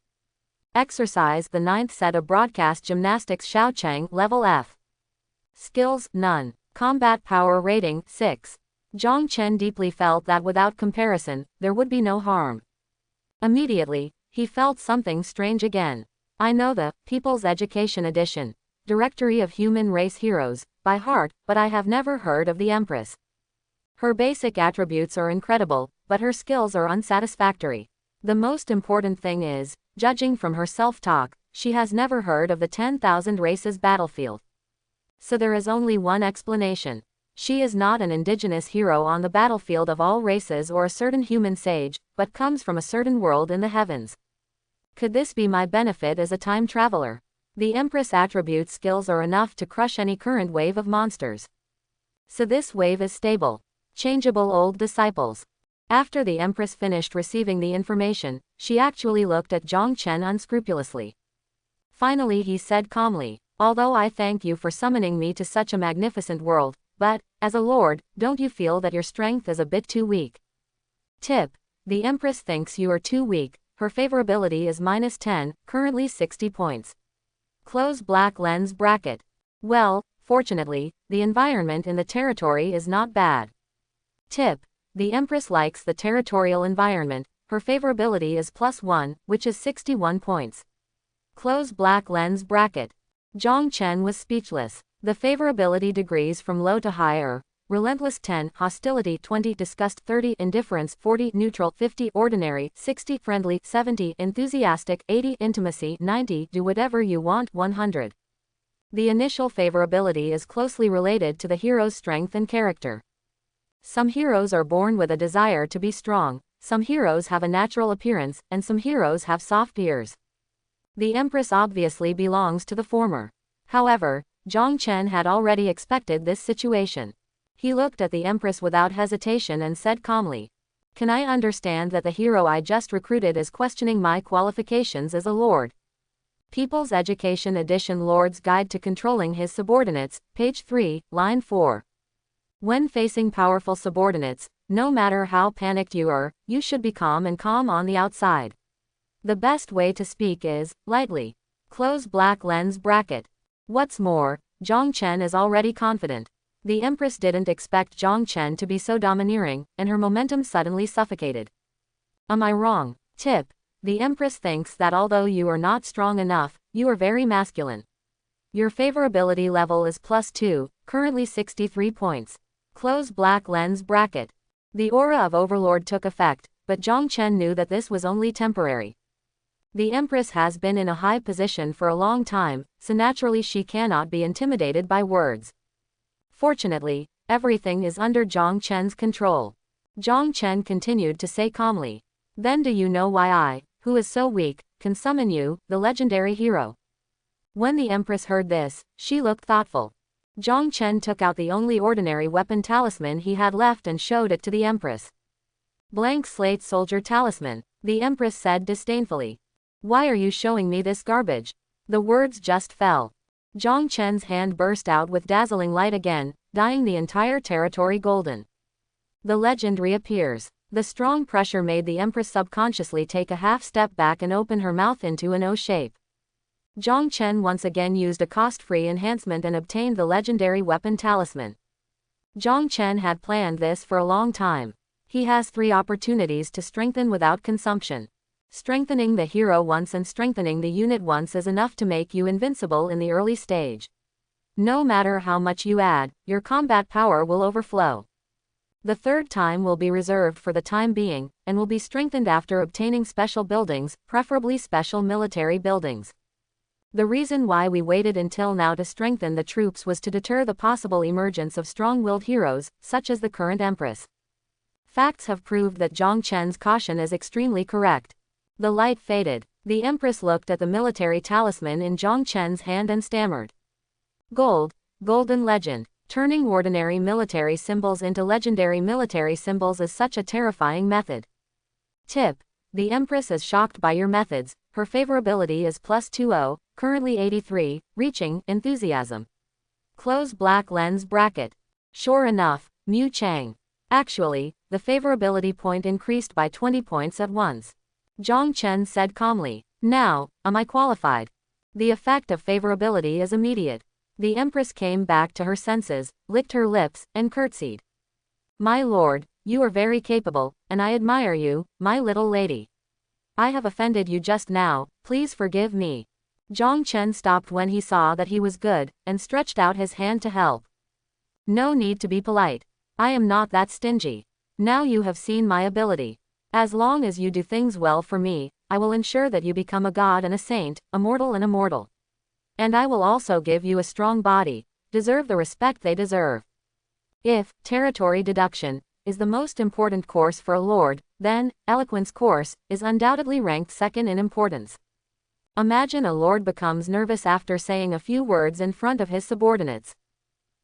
Exercise the 9th set of Broadcast Gymnastics Xiaocheng Level F. Skills None. Combat Power Rating 6. Jong Chen deeply felt that without comparison, there would be no harm. Immediately, he felt something strange again. I know the People's Education Edition, Directory of Human Race Heroes, by heart, but I have never heard of the Empress. Her basic attributes are incredible, but her skills are unsatisfactory. The most important thing is, judging from her self-talk, she has never heard of the 10,000 races battlefield. So there is only one explanation. She is not an indigenous hero on the battlefield of all races or a certain human sage, but comes from a certain world in the heavens. Could this be my benefit as a time traveler? The Empress attribute skills are enough to crush any current wave of monsters. So this wave is stable. Changeable old disciples. After the Empress finished receiving the information, she actually looked at Jong Chen unscrupulously. Finally he said calmly, although I thank you for summoning me to such a magnificent world, but, as a lord, don't you feel that your strength is a bit too weak? Tip. The Empress thinks you are too weak. Her favorability is -10, currently 60 points. Close black lens bracket. Well, fortunately, the environment in the territory is not bad. Tip. The Empress likes the territorial environment. Her favorability is +1, which is 61 points. Close black lens bracket. Jong Chen was speechless. The favorability degrees from low to high are Relentless 10, Hostility 20, Disgust 30, Indifference 40, Neutral 50, Ordinary 60, Friendly 70, Enthusiastic 80, Intimacy 90, Do Whatever You Want 100. The initial favorability is closely related to the hero's strength and character. Some heroes are born with a desire to be strong, some heroes have a natural appearance, and some heroes have soft ears. The Empress obviously belongs to the former. However, Jong Chen had already expected this situation. He looked at the Empress without hesitation and said calmly, "Can I understand that the hero I just recruited is questioning my qualifications as a lord?" People's Education Edition Lord's Guide to Controlling His Subordinates, page 3, line 4. When facing powerful subordinates, no matter how panicked you are, you should be calm and calm on the outside. The best way to speak is, lightly. Close black lens bracket. What's more, Jong Chen is already confident. The Empress didn't expect Jong Chen to be so domineering, and her momentum suddenly suffocated. Am I wrong? Tip. The Empress thinks that although you are not strong enough, you are very masculine. Your favorability level is +2, currently 63 points. Close black lens bracket. The aura of Overlord took effect, but Jong Chen knew that this was only temporary. The Empress has been in a high position for a long time, so naturally she cannot be intimidated by words. Fortunately, everything is under Jong Chen's control. Jong Chen continued to say calmly, "Then do you know why I, who is so weak, can summon you, the legendary hero?" When the Empress heard this, she looked thoughtful. Jong Chen took out the only ordinary weapon talisman he had left and showed it to the Empress. "Blank slate soldier talisman," the Empress said disdainfully. "Why are you showing me this garbage?" The words just fell. Jong Chen's hand burst out with dazzling light again, dyeing the entire territory golden. The legend reappears. The strong pressure made the Empress subconsciously take a half step back and open her mouth into an O shape. Jong Chen once again used a cost-free enhancement and obtained the legendary weapon talisman. Jong Chen had planned this for a long time. He has 3 opportunities to strengthen without consumption. Strengthening the hero once and strengthening the unit once is enough to make you invincible in the early stage. No matter how much you add, your combat power will overflow. The third time will be reserved for the time being, and will be strengthened after obtaining special buildings, preferably special military buildings. The reason why we waited until now to strengthen the troops was to deter the possible emergence of strong-willed heroes, such as the current Empress. Facts have proved that Jong Chen's caution is extremely correct. The light faded. The Empress looked at the military talisman in Jong Chen's hand and stammered. Gold, golden legend. Turning ordinary military symbols into legendary military symbols is such a terrifying method. Tip. The Empress is shocked by your methods. Her favorability is +20, currently 83, reaching enthusiasm. Close black lens bracket. Sure enough, Mu Chang. Actually, the favorability point increased by 20 points at once. Jong Chen said calmly. Now, am I qualified? The effect of favorability is immediate. The Empress came back to her senses, licked her lips, and curtsied. My lord, you are very capable, and I admire you, my little lady. I have offended you just now, please forgive me. Jong Chen stopped when he saw that he was good, and stretched out his hand to help. No need to be polite. I am not that stingy. Now you have seen my ability. As long as you do things well for me, I will ensure that you become a god and a saint, a mortal and immortal. And I will also give you a strong body, deserve the respect they deserve. If territory deduction is the most important course for a lord, then eloquence course is undoubtedly ranked second in importance. Imagine a lord becomes nervous after saying a few words in front of his subordinates.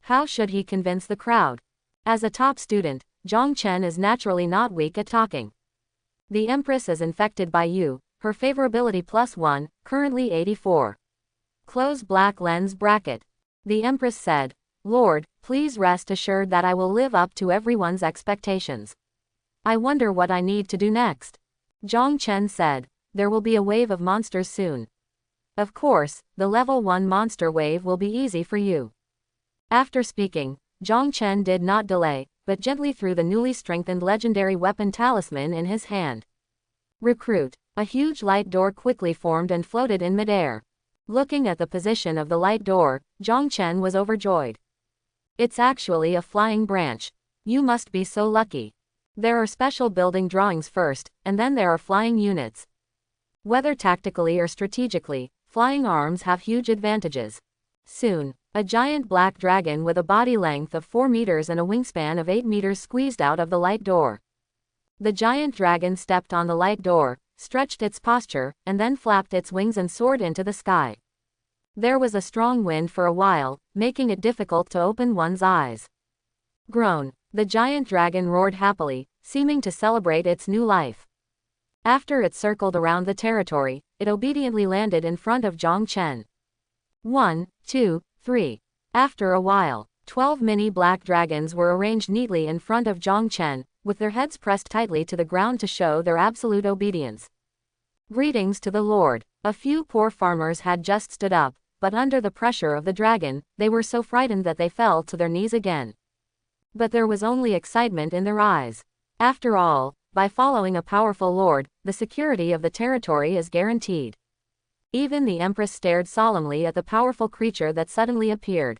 How should he convince the crowd? As a top student, Jong Chen is naturally not weak at talking. The Empress is infected by you, her favorability +1, currently 84. Close black lens bracket. The Empress said, Lord, please rest assured that I will live up to everyone's expectations. I wonder what I need to do next. Jong Chen said, there will be a wave of monsters soon. Of course, the level 1 monster wave will be easy for you. After speaking, Jong Chen did not delay, but gently threw the newly strengthened legendary weapon talisman in his hand. Recruit. A huge light door quickly formed and floated in midair. Looking at the position of the light door, Jong Chen was overjoyed. It's actually a flying branch. You must be so lucky. There are special building drawings first, and then there are flying units. Whether tactically or strategically, flying arms have huge advantages. Soon, a giant black dragon with a body length of 4 meters and a wingspan of 8 meters squeezed out of the light door. The giant dragon stepped on the light door, stretched its posture, and then flapped its wings and soared into the sky. There was a strong wind for a while, making it difficult to open one's eyes. Groan. The giant dragon roared happily, seeming to celebrate its new life. After it circled around the territory, it obediently landed in front of Jong Chen. 1, 2, 3. After a while, 12 mini black dragons were arranged neatly in front of Jong Chen, with their heads pressed tightly to the ground to show their absolute obedience. Greetings to the Lord. A few poor farmers had just stood up, but under the pressure of the dragon, they were so frightened that they fell to their knees again. But there was only excitement in their eyes. After all, by following a powerful lord, the security of the territory is guaranteed. Even the Empress stared solemnly at the powerful creature that suddenly appeared.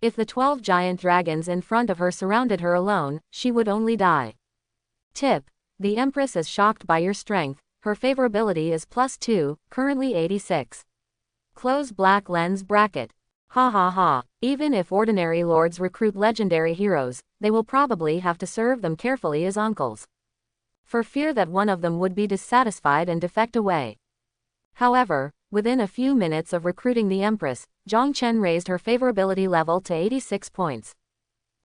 If the 12 giant dragons in front of her surrounded her alone, she would only die. Tip. The Empress is shocked by your strength, her favorability is +2, currently 86. Close black lens bracket. Ha ha ha. Even if ordinary lords recruit legendary heroes, they will probably have to serve them carefully as uncles, for fear that one of them would be dissatisfied and defect away. However, within a few minutes of recruiting the Empress, Jong Chen raised her favorability level to 86 points.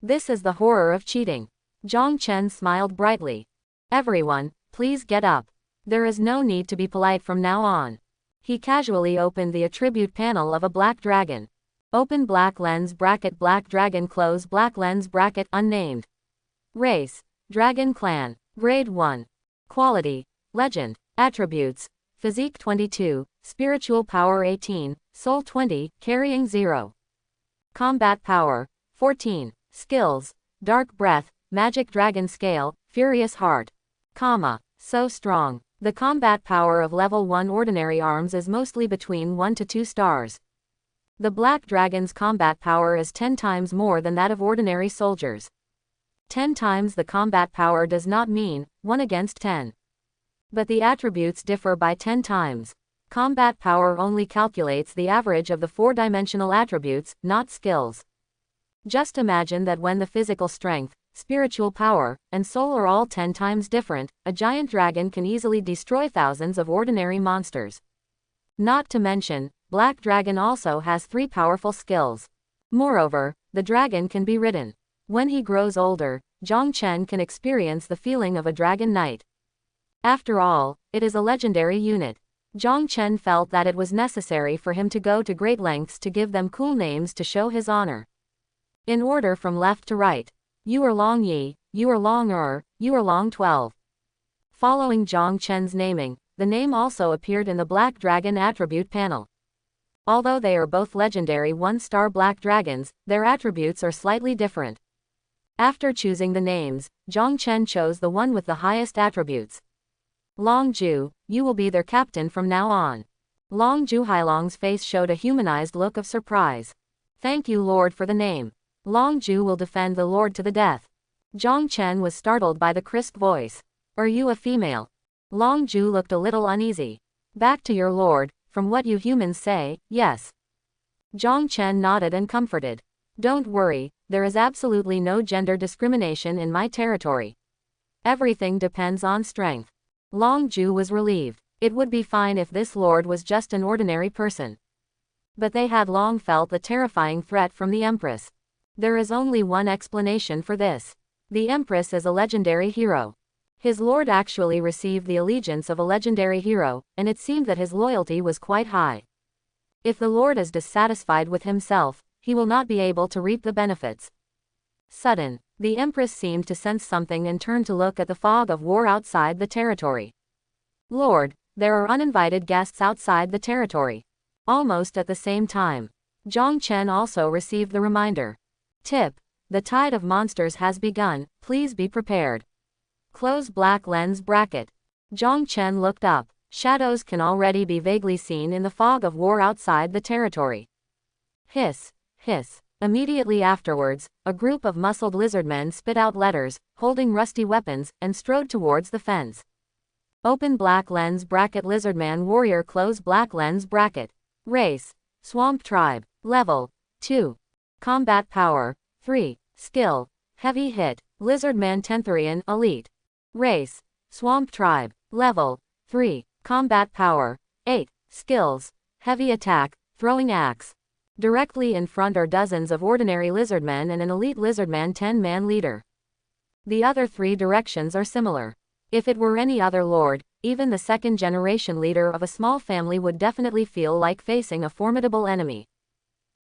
This is the horror of cheating. Jong Chen smiled brightly. Everyone, please get up. There is no need to be polite from now on. He casually opened the attribute panel of a black dragon. Open black lens bracket black dragon close black lens bracket unnamed. Race, Dragon Clan. Grade 1. Quality, Legend. Attributes, Physique 22, Spiritual Power 18, Soul 20, Carrying 0. Combat Power, 14. Skills, Dark Breath, Magic Dragon Scale, Furious Heart. So strong. The combat power of level 1 ordinary arms is mostly between 1 to 2 stars. The Black Dragon's combat power is 10 times more than that of ordinary soldiers. 10 times the combat power does not mean 1 against 10. But the attributes differ by 10 times. Combat power only calculates the average of the 4-dimensional attributes, not skills. Just imagine that when the physical strength, spiritual power, and soul are all 10 times different, a giant dragon can easily destroy thousands of ordinary monsters. Not to mention, Black Dragon also has 3 powerful skills. Moreover, the dragon can be ridden. When he grows older, Jong Chen can experience the feeling of a dragon knight. After all, it is a legendary unit. Jong Chen felt that it was necessary for him to go to great lengths to give them cool names to show his honor. In order from left to right. You are Long Yi, you are Long you are Long 12. Following Jong Chen's naming, the name also appeared in the Black Dragon attribute panel. Although they are both legendary 1-star Black Dragons, their attributes are slightly different. After choosing the names, Jong Chen chose the one with the highest attributes. Long Ju, you will be their captain from now on. Long Ju Hailong's face showed a humanized look of surprise. Thank you, Lord, for the name. Long Ju will defend the Lord to the death. Jong Chen was startled by the crisp voice. Are you a female? Long Ju looked a little uneasy. Back to your lord, from what you humans say, yes. Jong Chen nodded and comforted. Don't worry, there is absolutely no gender discrimination in my territory. Everything depends on strength. Long Ju was relieved. It would be fine if this lord was just an ordinary person. But they had long felt the terrifying threat from the Empress. There is only one explanation for this. The Empress is a legendary hero. His lord actually received the allegiance of a legendary hero, and it seemed that his loyalty was quite high. If the lord is dissatisfied with himself, he will not be able to reap the benefits. Sudden, the Empress seemed to sense something and turned to look at the fog of war outside the territory. Lord, there are uninvited guests outside the territory. Almost at the same time, Jong Chen also received the reminder. Tip: the tide of monsters has begun, please be prepared. Close black lens bracket. Jong Chen looked up. Shadows can already be vaguely seen in the fog of war outside the territory. Hiss, hiss. Immediately afterwards, a group of muscled lizardmen spit out letters, holding rusty weapons, and strode towards the fence. Open black lens bracket lizardman warrior close black lens bracket. Race: Swamp Tribe. Level: 2. Combat power: 3. Skill: Heavy Hit. Lizardman Tentherian Elite. Race: Swamp Tribe. Level: 3. Combat power: 8. Skills: Heavy Attack, Throwing Axe. Directly in front are dozens of ordinary lizardmen and an elite lizardman 10-man leader. The other 3 directions are similar. If it were any other lord, even the second-generation leader of a small family would definitely feel like facing a formidable enemy.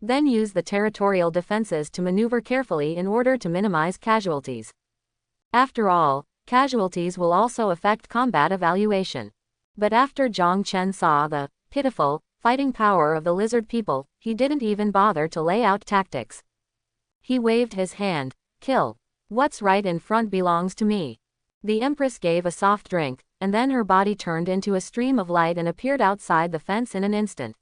Then use the territorial defenses to maneuver carefully in order to minimize casualties. After all, casualties will also affect combat evaluation. But after Jong Chen saw the pitiful fighting power of the lizard people, he didn't even bother to lay out tactics. He waved his hand. Kill. What's right in front belongs to me. The Empress gave a soft drink, and then her body turned into a stream of light and appeared outside the fence in an instant.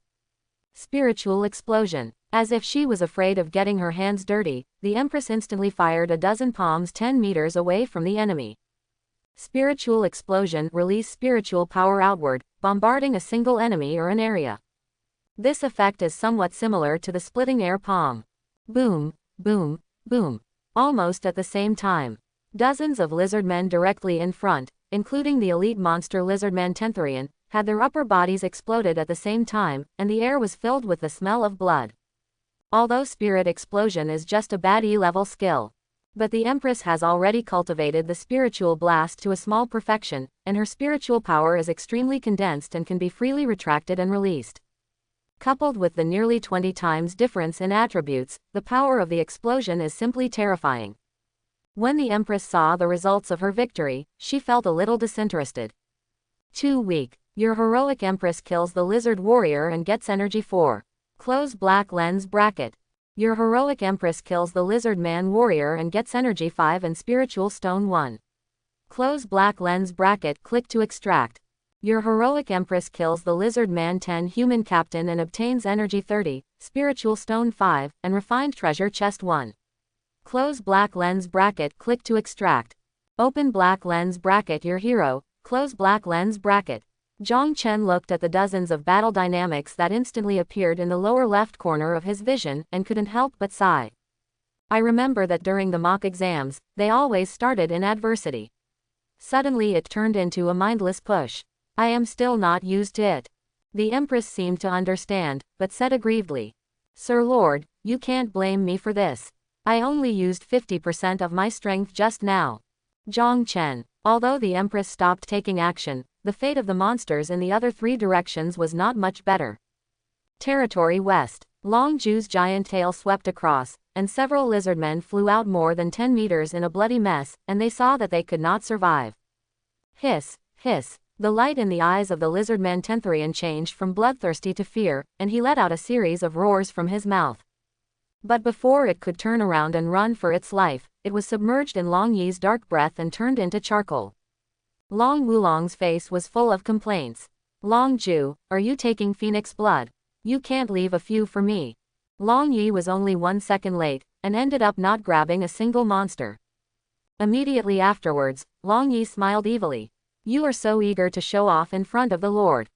Spiritual explosion. As if she was afraid of getting her hands dirty, the Empress instantly fired a dozen palms 10 meters away from the enemy. Spiritual explosion: release spiritual power outward, bombarding a single enemy or an area. This effect is somewhat similar to the splitting air palm. Boom, boom, boom. Almost at the same time. Dozens of lizardmen directly in front, including the elite monster lizardman Tentherian, had their upper bodies exploded at the same time, and the air was filled with the smell of blood. Although spirit explosion is just a bad E-level skill. But the Empress has already cultivated the spiritual blast to a small perfection, and her spiritual power is extremely condensed and can be freely retracted and released. Coupled with the nearly 20 times difference in attributes, the power of the explosion is simply terrifying. When the Empress saw the results of her victory, she felt a little disinterested. Too weak. Your heroic Empress kills the lizard warrior and gets energy 4. Close black lens bracket. Your heroic Empress kills the lizard man warrior and gets energy 5 and spiritual stone 1. Close black lens bracket. Click to extract. Your heroic Empress kills the Lizard Man 10 human captain and obtains energy 30, spiritual stone 5, and refined treasure chest 1. Close black lens bracket, click to extract. Open black lens bracket, your hero, close black lens bracket. Jong Chen looked at the dozens of battle dynamics that instantly appeared in the lower left corner of his vision and couldn't help but sigh. I remember that during the mock exams, they always started in adversity. Suddenly it turned into a mindless push. I am still not used to it. The Empress seemed to understand, but said aggrievedly, Sir Lord, you can't blame me for this. I only used 50% of my strength just now. Jong Chen. Although the Empress stopped taking action, the fate of the monsters in the other 3 directions was not much better. Territory West. Long Ju's giant tail swept across, and several lizardmen flew out more than 10 meters in a bloody mess, and they saw that they could not survive. Hiss, hiss. The light in the eyes of the lizardman Tentherian changed from bloodthirsty to fear, and he let out a series of roars from his mouth. But before it could turn around and run for its life, it was submerged in Long Yi's dark breath and turned into charcoal. Long Wulong's face was full of complaints. Long Ju, are you taking phoenix blood? You can't leave a few for me. Long Yi was only 1 second late, and ended up not grabbing a single monster. Immediately afterwards, Long Yi smiled evilly. You are so eager to show off in front of the Lord.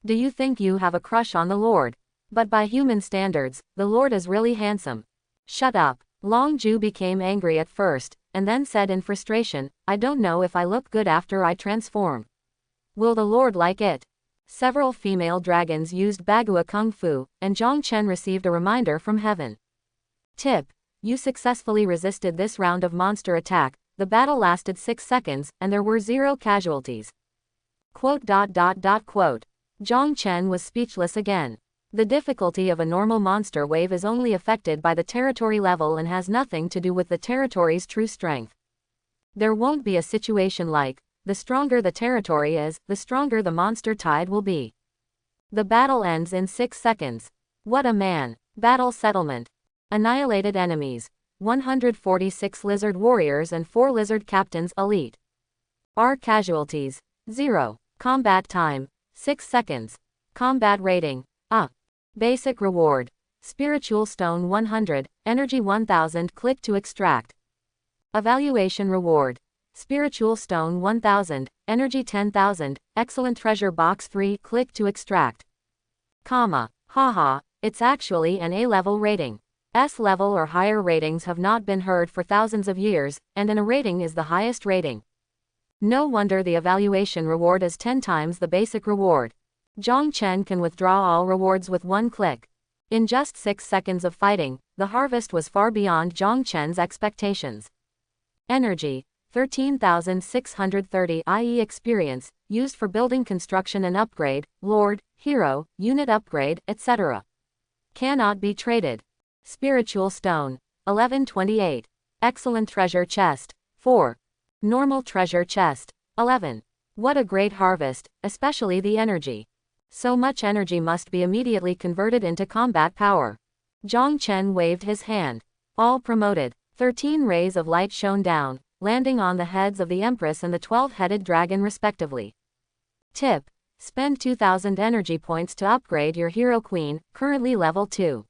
Do you think you have a crush on the Lord? But by human standards, the Lord is really handsome. Shut up. Long Ju became angry at first, and then said in frustration, I don't know if I look good after I transform. Will the Lord like it? Several female dragons used Bagua Kung Fu, and Jong Chen received a reminder from heaven. Tip. You successfully resisted this round of monster attack. The battle lasted 6 seconds, and there were 0 casualties. Quote. Jong Chen was speechless again. The difficulty of a normal monster wave is only affected by the territory level and has nothing to do with the territory's true strength. There won't be a situation like, the stronger the territory is, the stronger the monster tide will be. The battle ends in 6 seconds. What a man. Battle settlement. Annihilated enemies. 146 lizard warriors and 4 lizard captains elite. R casualties. 0. Combat time. 6 seconds. Combat rating. Basic reward. Spiritual stone 100, energy 1000, click to extract. Evaluation reward. Spiritual stone 1000, energy 10,000, excellent treasure box 3, click to extract. Haha, it's actually an A-level rating. S-level or higher ratings have not been heard for thousands of years, and an A rating is the highest rating. No wonder the evaluation reward is 10 times the basic reward. Jong Chen can withdraw all rewards with 1 click. In just 6 seconds of fighting, the harvest was far beyond Jong Chen's expectations. Energy, 13,630, i.e. experience, used for building construction and upgrade, lord, hero, unit upgrade, etc. Cannot be traded. Spiritual stone, 1128. Excellent treasure chest, 4. Normal treasure chest, 11. What a great harvest, especially the energy. So much energy must be immediately converted into combat power. Jong Chen waved his hand. All promoted. 13 rays of light shone down, landing on the heads of the Empress and the 12-headed dragon respectively. Tip. Spend 2,000 energy points to upgrade your hero queen, currently level 2.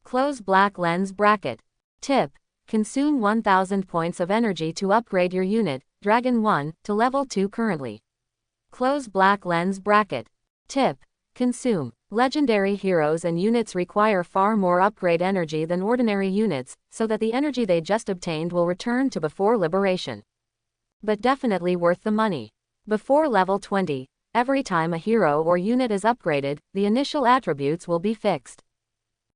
Close black lens bracket. Tip. Consume 1,000 points of energy to upgrade your unit, Dragon 1, to level 2 currently. Close black lens bracket. Tip. Consume. Legendary heroes and units require far more upgrade energy than ordinary units, so that the energy they just obtained will return to before liberation. But definitely worth the money. Before level 20, every time a hero or unit is upgraded, the initial attributes will be fixed.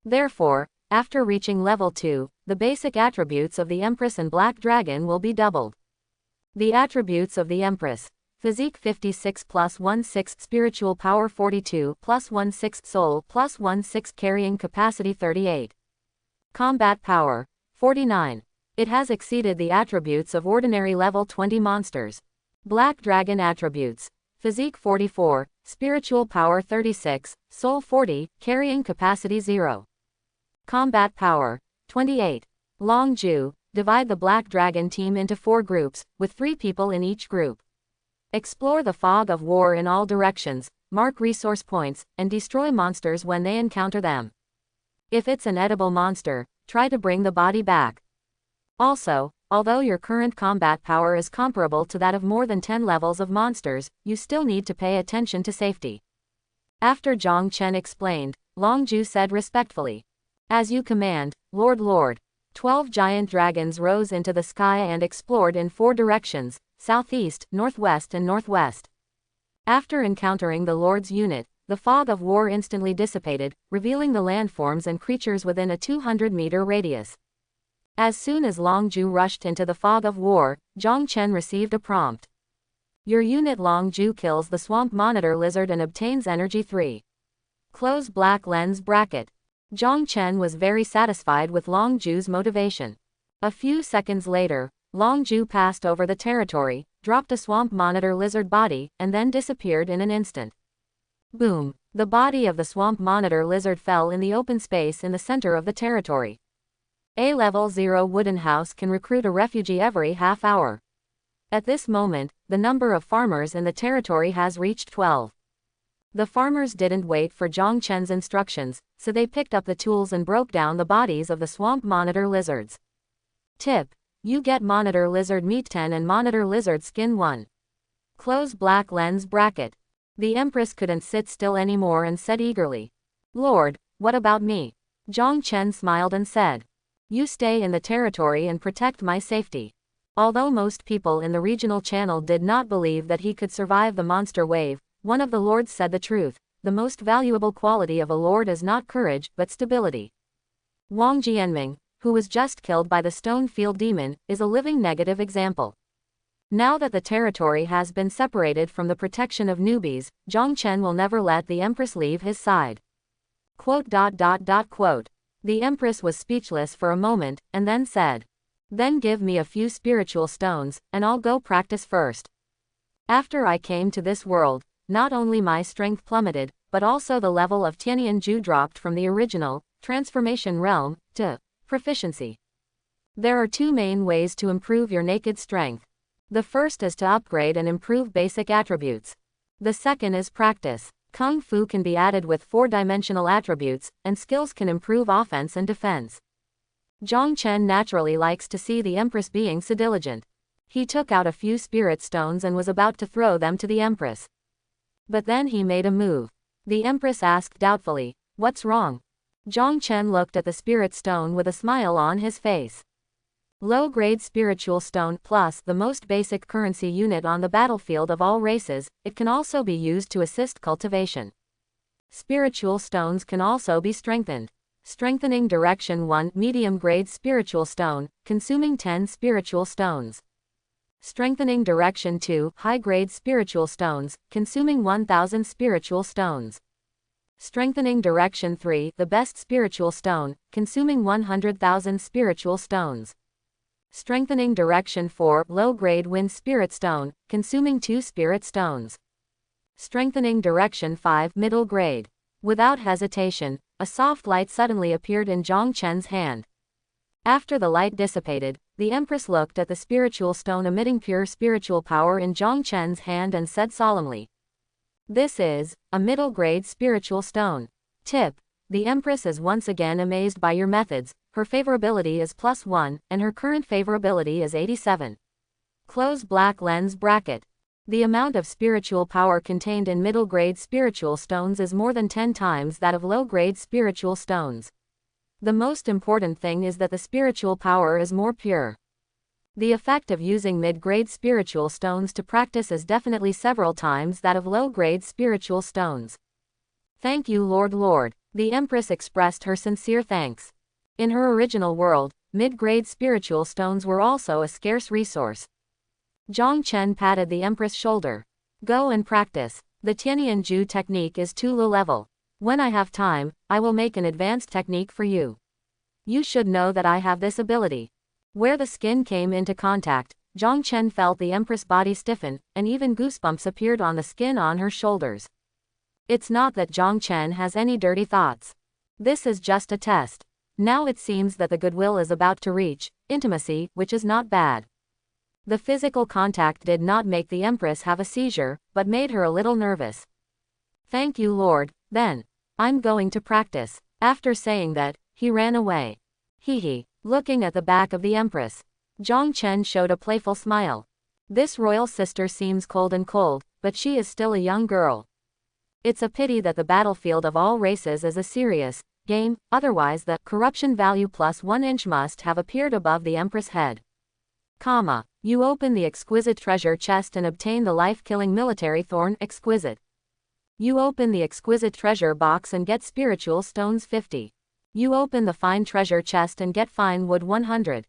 Therefore, after reaching level 2, the basic attributes of the Empress and Black Dragon will be doubled. The attributes of the Empress. Physique 56 plus 1/6, spiritual power 42 plus 1/6, soul plus 1/6, carrying capacity 38. Combat power 49. It has exceeded the attributes of ordinary level 20 monsters. Black Dragon attributes. Physique 44, spiritual power 36, soul 40, carrying capacity 0. Combat power 28. Long Ju, divide the Black Dragon team into 4 groups, with 3 people in each group. Explore the fog of war in all directions, mark resource points, and destroy monsters when they encounter them. If it's an edible monster, try to bring the body back. Also, although your current combat power is comparable to that of more than 10 levels of monsters, you still need to pay attention to safety. After Jong Chen explained, Long Ju said respectfully, "As you command, Lord." 12 giant dragons rose into the sky and explored in 4 directions, southeast, northwest and northwest. After encountering the Lord's unit, the fog of war instantly dissipated, revealing the landforms and creatures within a 200-meter radius. As soon as Long Ju rushed into the fog of war, Jong Chen received a prompt. Your unit Long Ju kills the swamp monitor lizard and obtains energy 3. Close black lens bracket. Jong Chen was very satisfied with Long Ju's motivation. A few seconds later, Long Ju passed over the territory, dropped a swamp monitor lizard body, and then disappeared in an instant. Boom! The body of the swamp monitor lizard fell in the open space in the center of the territory. A level 0 wooden house can recruit a refugee every half hour. At this moment, the number of farmers in the territory has reached 12. The farmers didn't wait for Jong Chen's instructions, so they picked up the tools and broke down the bodies of the swamp monitor lizards. Tip: you get monitor lizard meat 10 and monitor lizard skin 1. Close black lens bracket. The Empress couldn't sit still anymore and said eagerly, "Lord, what about me?" Jong Chen smiled and said, "You stay in the territory and protect my safety." Although most people in the regional channel did not believe that he could survive the monster wave, one of the lords said the truth: the most valuable quality of a lord is not courage, but stability. Wang Jianming, who was just killed by the stone field demon, is a living negative example. Now that the territory has been separated from the protection of newbies, Jong Chen will never let the Empress leave his side. Quote. The Empress was speechless for a moment, and then said, "Then give me a few spiritual stones, and I'll go practice first. After I came to this world, not only my strength plummeted, but also the level of Tianyanju dropped from the original, transformation realm, to proficiency. There are 2 main ways to improve your naked strength. The first is to upgrade and improve basic attributes. The second is practice. Kung Fu can be added with 4-dimensional attributes, and skills can improve offense and defense." Jong Chen naturally likes to see the Empress being so diligent. He took out a few spirit stones and was about to throw them to the Empress. But then he made a move. The Empress asked doubtfully, "What's wrong?" Jong Chen looked at the spirit stone with a smile on his face. Low-grade spiritual stone plus the most basic currency unit on the battlefield of all races, it can also be used to assist cultivation. Spiritual stones can also be strengthened. Strengthening Direction 1 medium-grade spiritual stone, consuming 10 spiritual stones. Strengthening Direction 2 high-grade spiritual stones, consuming 1000 spiritual stones. Strengthening Direction 3 the best spiritual stone, consuming 100,000 spiritual stones. Strengthening Direction 4 low-grade wind spirit stone, consuming 2 spirit stones. Strengthening Direction 5 middle grade. Without hesitation, a soft light suddenly appeared in Jong Chen's hand. After the light dissipated, the Empress looked at the spiritual stone emitting pure spiritual power in Jong Chen's hand and said solemnly, "This is a middle-grade spiritual stone." Tip: the Empress is once again amazed by your methods. Her favorability is +1, and her current favorability is 87. Close black lens bracket. The amount of spiritual power contained in middle-grade spiritual stones is more than 10 times that of low-grade spiritual stones. The most important thing is that the spiritual power is more pure. The effect of using mid-grade spiritual stones to practice is definitely several times that of low-grade spiritual stones. "Thank you, Lord." The Empress expressed her sincere thanks. In her original world, mid-grade spiritual stones were also a scarce resource. Jong Chen patted the Empress' shoulder. "Go and practice. The Tianyanju technique is too low level. When I have time, I will make an advanced technique for you. You should know that I have this ability." Where the skin came into contact, Jong Chen felt the Empress' body stiffen, and even goosebumps appeared on the skin on her shoulders. It's not that Jong Chen has any dirty thoughts. This is just a test. Now it seems that the goodwill is about to reach intimacy, which is not bad. The physical contact did not make the Empress have a seizure, but made her a little nervous. Thank you, Lord, then. I'm going to practice. After saying that, he ran away. Hee. Looking at the back of the Empress, Jong Chen showed a playful smile. This royal sister seems cold and cold, but she is still a young girl. It's a pity that the battlefield of all races is a serious game, otherwise the corruption value +1 inch must have appeared above the Empress' head. You open the exquisite treasure chest and obtain the life-killing military thorn exquisite. You open the exquisite treasure box and get spiritual stones 50. You open the fine treasure chest and get fine wood 100.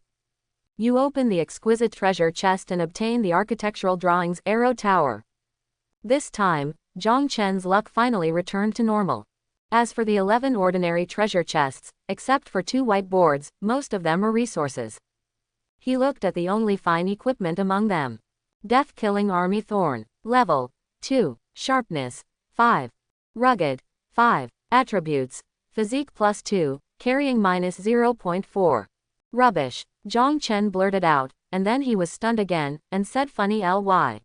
You open the exquisite treasure chest and obtain the architectural drawings arrow tower. This time, Jong Chen's luck finally returned to normal. As for the 11 ordinary treasure chests, except for 2 white boards, most of them are resources. He looked at the only fine equipment among them. Death-killing army thorn. Level 2. Sharpness 5. Rugged 5. Attributes. Physique +2, carrying -0.4. Rubbish. Jong Chen blurted out, and then he was stunned again, and said funny ly.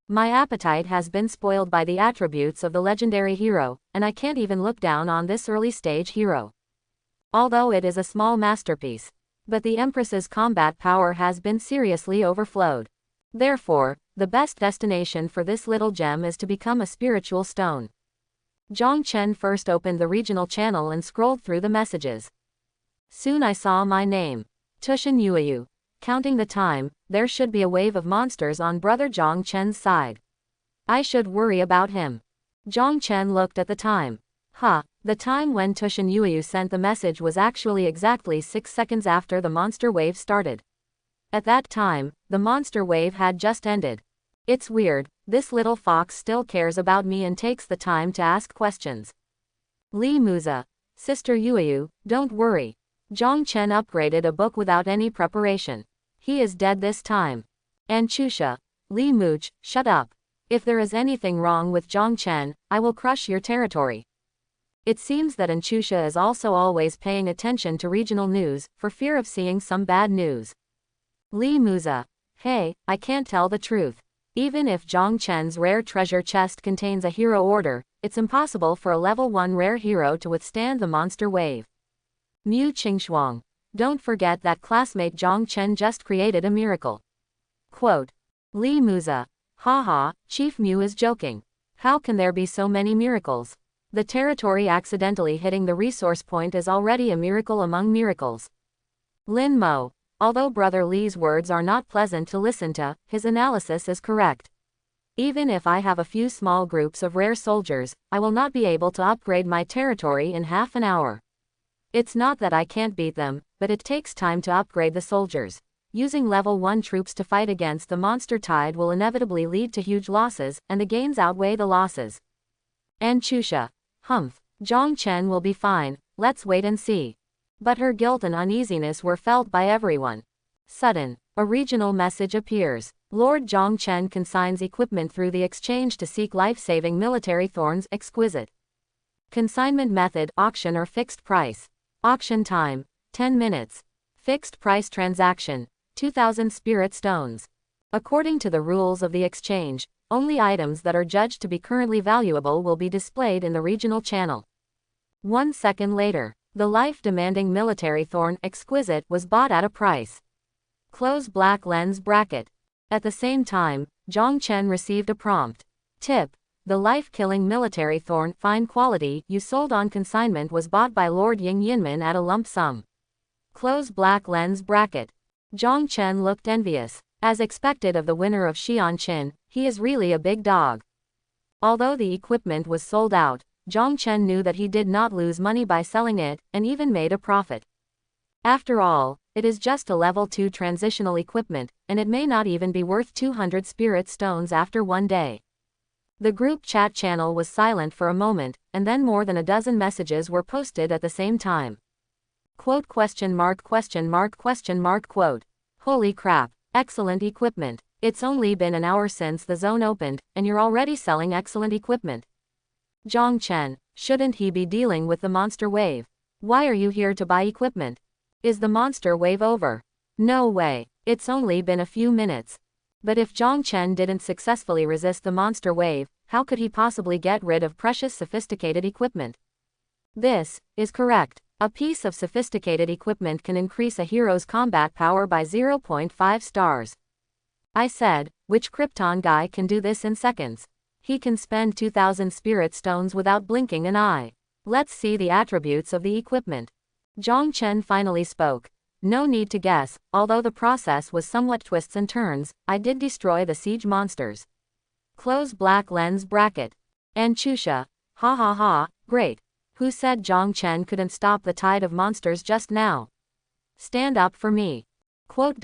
My appetite has been spoiled by the attributes of the legendary hero, and I can't even look down on this early stage hero. Although it is a small masterpiece. But the Empress's combat power has been seriously overflowed. Therefore, the best destination for this little gem is to become a spiritual stone. Jong Chen first opened the regional channel and scrolled through the messages. Soon I saw my name. Tushin Yueyu. Counting the time, there should be a wave of monsters on brother Jong Chen's side. I should worry about him. Jong Chen looked at the time. The time when Tushin Yueyu sent the message was actually exactly 6 seconds after the monster wave started. At that time, the monster wave had just ended. It's weird, this little fox still cares about me and takes the time to ask questions. Li Muza. Sister Yueyu, don't worry. Jong Chen upgraded a book without any preparation. He is dead this time. And Chusha. Li Mooch, shut up. If there is anything wrong with Jong Chen, I will crush your territory. It seems that Anchusha is also always paying attention to regional news, for fear of seeing some bad news. Li Muza. Hey, I can't tell the truth. Even if Jong Chen's rare treasure chest contains a hero order, it's impossible for a level 1 rare hero to withstand the monster wave. Mu Qingshuang. Don't forget that classmate Jong Chen just created a miracle. Quote. Li Muza. Haha, Chief Mu is joking. How can there be so many miracles? The territory accidentally hitting the resource point is already a miracle among miracles. Lin Mo. Although Brother Li's words are not pleasant to listen to, his analysis is correct. Even if I have a few small groups of rare soldiers, I will not be able to upgrade my territory in half an hour. It's not that I can't beat them, but it takes time to upgrade the soldiers. Using level 1 troops to fight against the monster tide will inevitably lead to huge losses, and the gains outweigh the losses. And Chusha. Humph. Jong Chen will be fine, let's wait and see. But her guilt and uneasiness were felt by everyone. Sudden, a regional message appears. Lord Jong Chen consigns equipment through the exchange to seek life-saving military thorns exquisite. Consignment method auction or fixed price. Auction time 10 minutes. Fixed price transaction 2,000 spirit stones. According to the rules of the exchange, only items that are judged to be currently valuable will be displayed in the regional channel. 1 second later, the life-demanding military thorn exquisite was bought at a price. Close black lens bracket. At the same time, Jong Chen received a prompt. Tip. The life-killing military thorn fine quality you sold on consignment was bought by Lord Ying Yinman at a lump sum. Close black lens bracket. Jong Chen looked envious. As expected of the winner of Xian Qin, he is really a big dog. Although the equipment was sold out, Jong Chen knew that he did not lose money by selling it, and even made a profit. After all, it is just a level 2 transitional equipment, and it may not even be worth 200 spirit stones after 1 day. The group chat channel was silent for a moment, and then more than a dozen messages were posted at the same time. Quote question mark quote. Holy crap, excellent equipment. It's only been an hour since the zone opened, and you're already selling excellent equipment. Jong Chen, shouldn't he be dealing with the monster wave? Why are you here to buy equipment? Is the monster wave over? No way, it's only been a few minutes. But if Jong Chen didn't successfully resist the monster wave, how could he possibly get rid of precious sophisticated equipment? This is correct. A piece of sophisticated equipment can increase a hero's combat power by 0.5 stars. I said, which Krypton guy can do this in seconds? He can spend 2,000 spirit stones without blinking an eye. Let's see the attributes of the equipment. Jong Chen finally spoke. No need to guess, although the process was somewhat twists and turns, I did destroy the siege monsters. Close black lens bracket. And Chusha. Ha ha ha, great. Who said Jong Chen couldn't stop the tide of monsters just now? Stand up for me. Quote.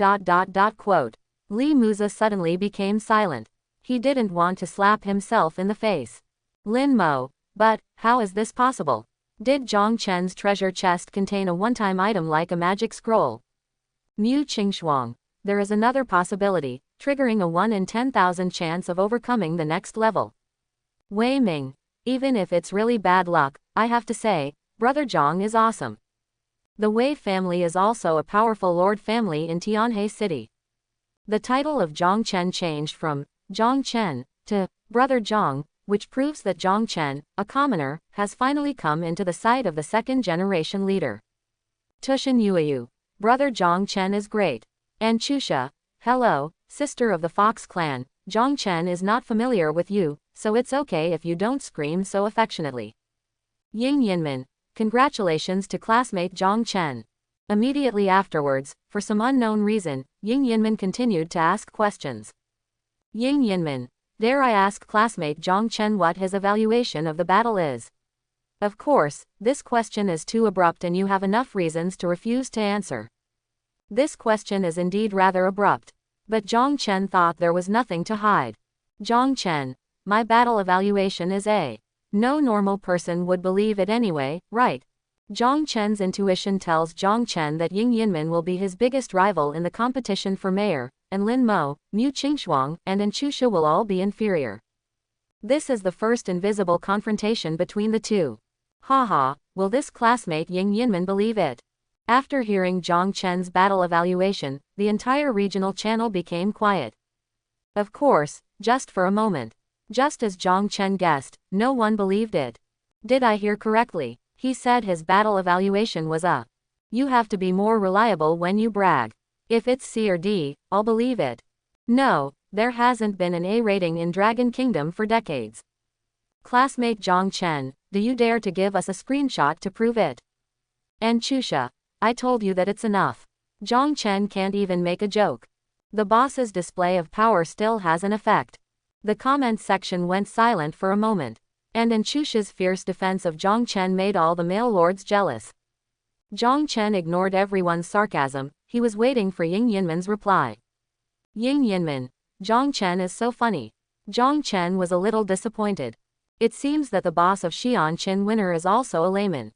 Li Muza suddenly became silent. He didn't want to slap himself in the face. Lin Mo. But, how is this possible? Did Jong Chen's treasure chest contain a one-time item like a magic scroll? Mu Qingxuang. There is another possibility, triggering a 1 in 10,000 chance of overcoming the next level. Wei Ming. Even if it's really bad luck, I have to say, Brother Jong is awesome. The Wei family is also a powerful lord family in Tianhe City. The title of Jong Chen changed from Jong Chen to Brother Jong, which proves that Jong Chen, a commoner, has finally come into the sight of the second-generation leader. Tushin Yueyu. Brother Jong Chen is great. And Chusha. Hello, sister of the Fox clan, Jong Chen is not familiar with you, so it's okay if you don't scream so affectionately. Ying Yinmin. Congratulations to classmate Jong Chen. Immediately afterwards, for some unknown reason, Ying Yinmin continued to ask questions. Ying Yinmin. Dare I ask classmate Jong Chen what his evaluation of the battle is? Of course, this question is too abrupt and you have enough reasons to refuse to answer. This question is indeed rather abrupt. But Jong Chen thought there was nothing to hide. Jong Chen. My battle evaluation is A. No normal person would believe it anyway, right? Jong Chen's intuition tells Jong Chen that Ying Yinmin will be his biggest rival in the competition for mayor, and Lin Mo, Mu Qingxuang, and Chusha will all be inferior. This is the first invisible confrontation between the two. Haha, will this classmate Ying Yinmin believe it? After hearing Jong Chen's battle evaluation, the entire regional channel became quiet. Of course, just for a moment. Just as Jong Chen guessed, no one believed it. Did I hear correctly? He said his battle evaluation was a. You have to be more reliable when you brag. If it's C or D, I'll believe it. No, there hasn't been an A rating in Dragon Kingdom for decades. Classmate Jong Chen, do you dare to give us a screenshot to prove it? And Chusha. I told you that it's enough. Jong Chen can't even make a joke. The boss's display of power still has an effect. The comments section went silent for a moment. And Chusha's fierce defense of Jong Chen made all the male lords jealous. Jong Chen ignored everyone's sarcasm, he was waiting for Ying Yinmin's reply. Ying Yinmin. Jong Chen is so funny. Jong Chen was a little disappointed. It seems that the boss of Xi'an Qin winner is also a layman.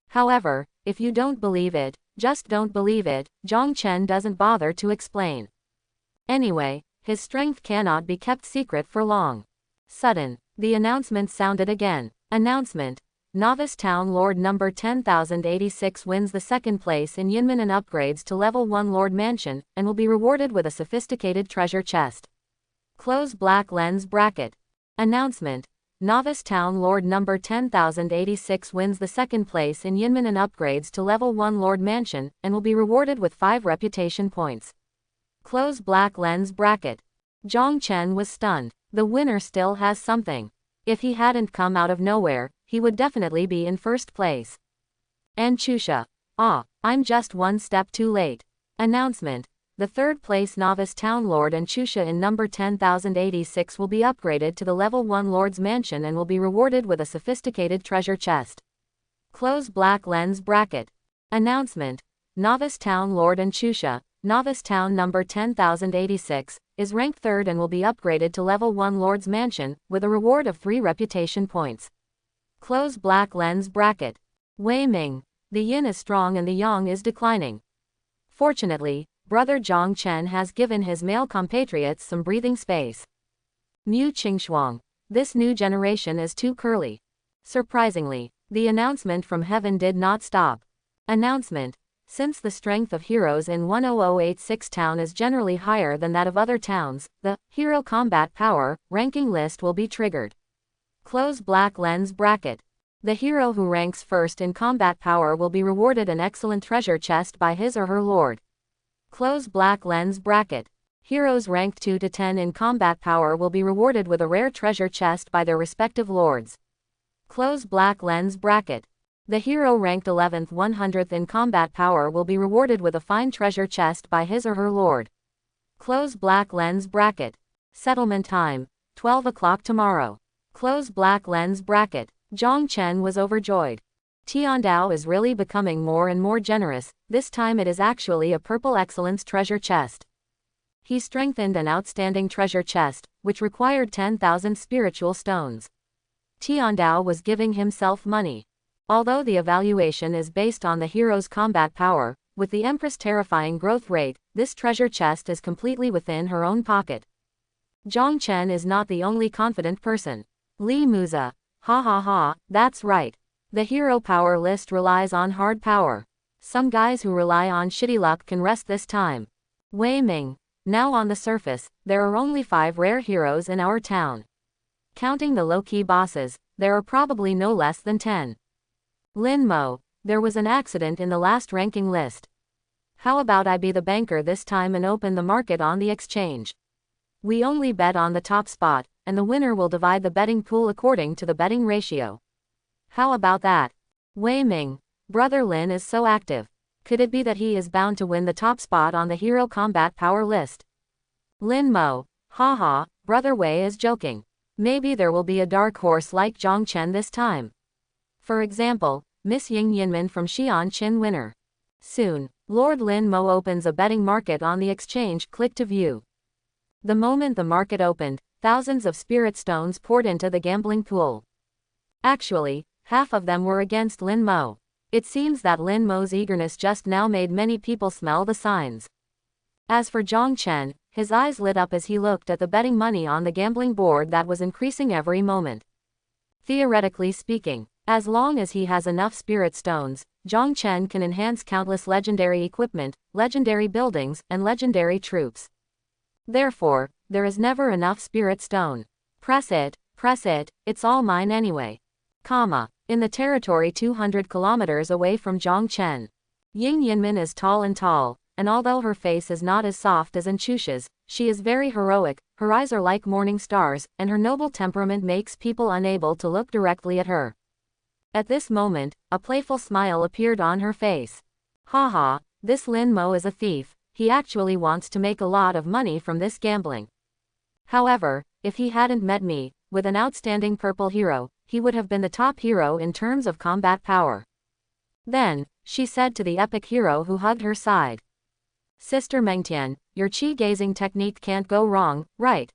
However, if you don't believe it, just don't believe it, Jong Chen doesn't bother to explain. Anyway, his strength cannot be kept secret for long. Sudden, the announcement sounded again. Announcement. Novice Town Lord number 10,086 wins the second place in Yinmin and upgrades to level 1 Lord Mansion, and will be rewarded with a sophisticated treasure chest. Close black lens bracket. Announcement. Novice Town Lord number 10,086 wins the second place in Yinmin and upgrades to level 1 Lord Mansion, and will be rewarded with 5 reputation points. Close black lens bracket. Jong Chen was stunned. The winner still has something. If he hadn't come out of nowhere, he would definitely be in first place. And Chusha. Ah, I'm just one step too late. Announcement. The third place Novice Town Lord and Chusha in number 10,086 will be upgraded to the level 1 Lord's Mansion and will be rewarded with a sophisticated treasure chest. Close black lens bracket. Announcement. Novice Town Lord and Chusha, Novice Town number 10,086, is ranked 3rd and will be upgraded to level 1 Lord's Mansion, with a reward of 3 reputation points. Close black lens bracket. Wei Ming. The yin is strong and the yang is declining. Fortunately, Brother Jong Chen has given his male compatriots some breathing space. Mu Qingxuang. This new generation is too curly. Surprisingly, the announcement from heaven did not stop. Announcement. Since the strength of heroes in 10086 town is generally higher than that of other towns, the Hero Combat Power ranking list will be triggered. Close black lens bracket. The hero who ranks first in combat power will be rewarded an excellent treasure chest by his or her lord. Close black lens bracket. Heroes ranked 2 to 10 in combat power will be rewarded with a rare treasure chest by their respective lords. Close black lens bracket. The hero ranked 11th 100th in combat power will be rewarded with a fine treasure chest by his or her lord. Close black lens bracket. Settlement time, 12 o'clock tomorrow. Close black lens bracket. Jong Chen was overjoyed. Tiandao is really becoming more and more generous, this time it is actually a purple excellence treasure chest. He strengthened an outstanding treasure chest, which required 10,000 spiritual stones. Tiandao was giving himself money. Although the evaluation is based on the hero's combat power, with the Empress' terrifying growth rate, this treasure chest is completely within her own pocket. Jong Chen is not the only confident person. Li Muza. Ha ha ha, that's right. The hero power list relies on hard power. Some guys who rely on shitty luck can rest this time. Wei Ming. Now on the surface, there are only 5 rare heroes in our town. Counting the low-key bosses, there are probably no less than 10. Lin Mo. There was an accident in the last ranking list. How about I be the banker this time and open the market on the exchange? We only bet on the top spot, and the winner will divide the betting pool according to the betting ratio. How about that? Wei Ming. Brother Lin is so active. Could it be that he is bound to win the top spot on the hero combat power list? Lin Mo. Haha, Brother Wei is joking. Maybe there will be a dark horse like Jong Chen this time. For example, Miss Ying Yinmin from Xi'an Qin winner. Soon, Lord Lin Mo opens a betting market on the exchange. Click to view. The moment the market opened, thousands of spirit stones poured into the gambling pool. Actually, half of them were against Lin Mo. It seems that Lin Mo's eagerness just now made many people smell the signs. As for Jong Chen, his eyes lit up as he looked at the betting money on the gambling board that was increasing every moment. Theoretically speaking, as long as he has enough spirit stones, Jong Chen can enhance countless legendary equipment, legendary buildings, and legendary troops. Therefore, there is never enough spirit stone. Press it, it's all mine anyway. In the territory 200 kilometers away from Jong Chen. Ying Yinmin is tall, and although her face is not as soft as Anchusha's, she is very heroic, her eyes are like morning stars, and her noble temperament makes people unable to look directly at her. At this moment, a playful smile appeared on her face. Haha, this Lin Mo is a thief, he actually wants to make a lot of money from this gambling. However, if he hadn't met me, with an outstanding purple hero, he would have been the top hero in terms of combat power. Then, she said to the epic hero who hugged her side. Sister Mengtian, your chi-gazing technique can't go wrong, right?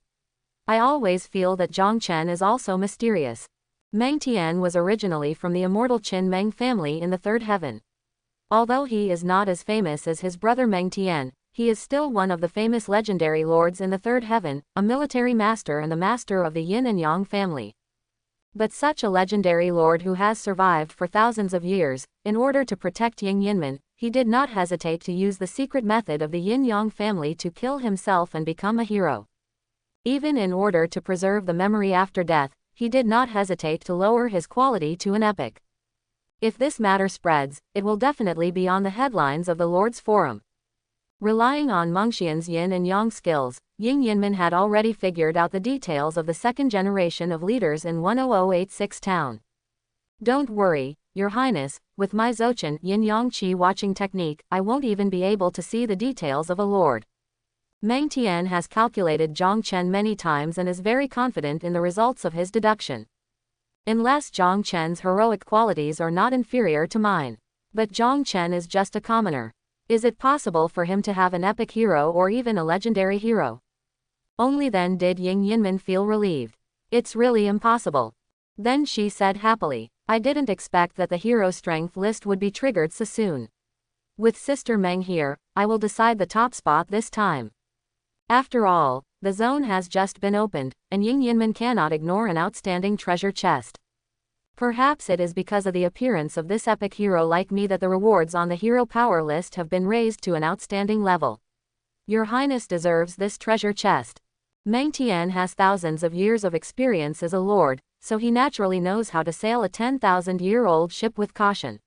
I always feel that Jong Chen is also mysterious. Mengtian was originally from the immortal Qin Meng family in the third heaven. Although he is not as famous as his brother Mengtian, he is still one of the famous legendary lords in the third heaven, a military master and the master of the Yin and Yang family. But such a legendary lord who has survived for thousands of years, in order to protect Ying Yinmin, he did not hesitate to use the secret method of the Yin-Yang family to kill himself and become a hero. Even in order to preserve the memory after death, he did not hesitate to lower his quality to an epic. If this matter spreads, it will definitely be on the headlines of the Lord's Forum. Relying on Mengxian's yin and yang skills, Ying Yinmin had already figured out the details of the second generation of leaders in 10086 town. Don't worry, Your Highness, with my Zouchen yin-yang qi watching technique, I won't even be able to see the details of a lord. Meng Tian has calculated Jong Chen many times and is very confident in the results of his deduction. Unless Jong Chen's heroic qualities are not inferior to mine. But Jong Chen is just a commoner. Is it possible for him to have an epic hero or even a legendary hero? Only then did Ying Yinmin feel relieved. It's really impossible. Then she said happily, I didn't expect that the hero strength list would be triggered so soon. With Sister Meng here, I will decide the top spot this time. After all, the zone has just been opened, and Ying Yinmin cannot ignore an outstanding treasure chest. Perhaps it is because of the appearance of this epic hero like me that the rewards on the hero power list have been raised to an outstanding level. Your Highness deserves this treasure chest. Meng Tian has thousands of years of experience as a lord, so he naturally knows how to sail a 10,000-year-old ship with caution.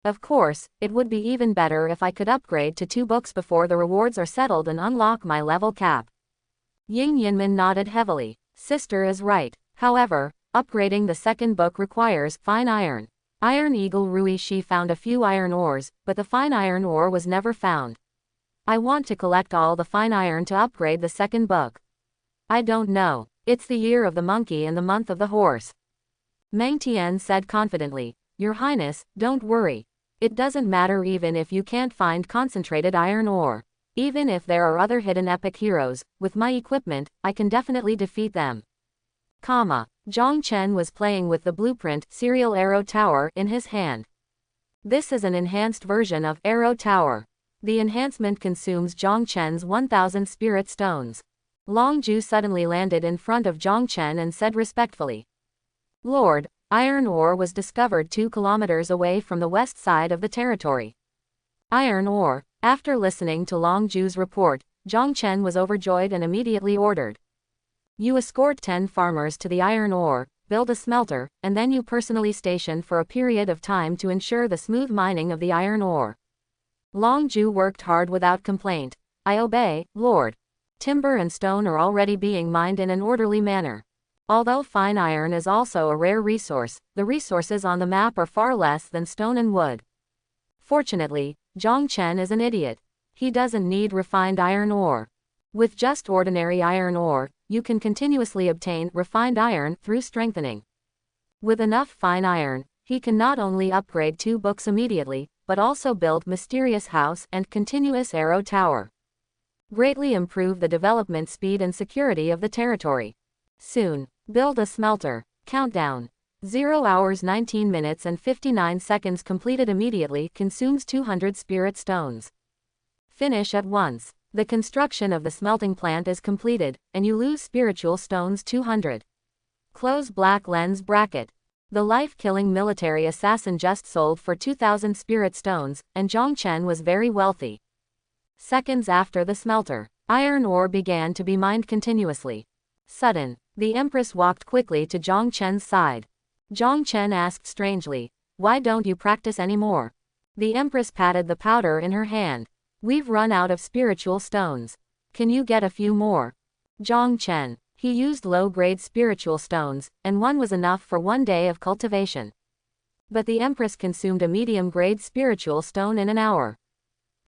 Of course, it would be even better if I could upgrade to 2 books before the rewards are settled and unlock my level cap. Ying Yinmin nodded heavily. Sister is right. However, upgrading the 2nd book requires fine iron. Iron Eagle Rui Shi found a few iron ores, but the fine iron ore was never found. I want to collect all the fine iron to upgrade the 2nd book. I don't know. It's the year of the monkey and the month of the horse. Meng Tian said confidently. Your Highness, don't worry. It doesn't matter even if you can't find concentrated iron ore. Even if there are other hidden epic heroes, with my equipment, I can definitely defeat them. Jong Chen was playing with the blueprint serial arrow tower in his hand. This is an enhanced version of arrow tower. The enhancement consumes Jong Chen's 1,000 spirit stones. Long Ju suddenly landed in front of Jong Chen and said respectfully. Lord, iron ore was discovered 2 kilometers away from the west side of the territory. Iron ore. After listening to Long Ju's report, Jong Chen was overjoyed and immediately ordered. You escort 10 farmers to the iron ore, build a smelter, and then you personally station for a period of time to ensure the smooth mining of the iron ore. Long Ju worked hard without complaint. I obey, Lord. Timber and stone are already being mined in an orderly manner. Although fine iron is also a rare resource, the resources on the map are far less than stone and wood. Fortunately, Jong Chen is an idiot. He doesn't need refined iron ore. With just ordinary iron ore, you can continuously obtain refined iron through strengthening. With enough fine iron, he can not only upgrade 2 books immediately, but also build Mysterious House and Continuous Arrow Tower. Greatly improve the development speed and security of the territory. Soon. Build a smelter. Countdown. 0 hours 19 minutes and 59 seconds completed immediately consumes 200 spirit stones. Finish at once. The construction of the smelting plant is completed, and you lose spiritual stones 200. Close black lens bracket. The life-killing military assassin just sold for 2,000 spirit stones, and Jong Chen was very wealthy. Seconds after the smelter, iron ore began to be mined continuously. Sudden. The Empress walked quickly to Jong Chen's side. Jong Chen asked strangely, why don't you practice anymore? The Empress patted the powder in her hand. We've run out of spiritual stones. Can you get a few more? Jong Chen. He used low-grade spiritual stones, and one was enough for 1 day of cultivation. But the Empress consumed a medium-grade spiritual stone in an hour.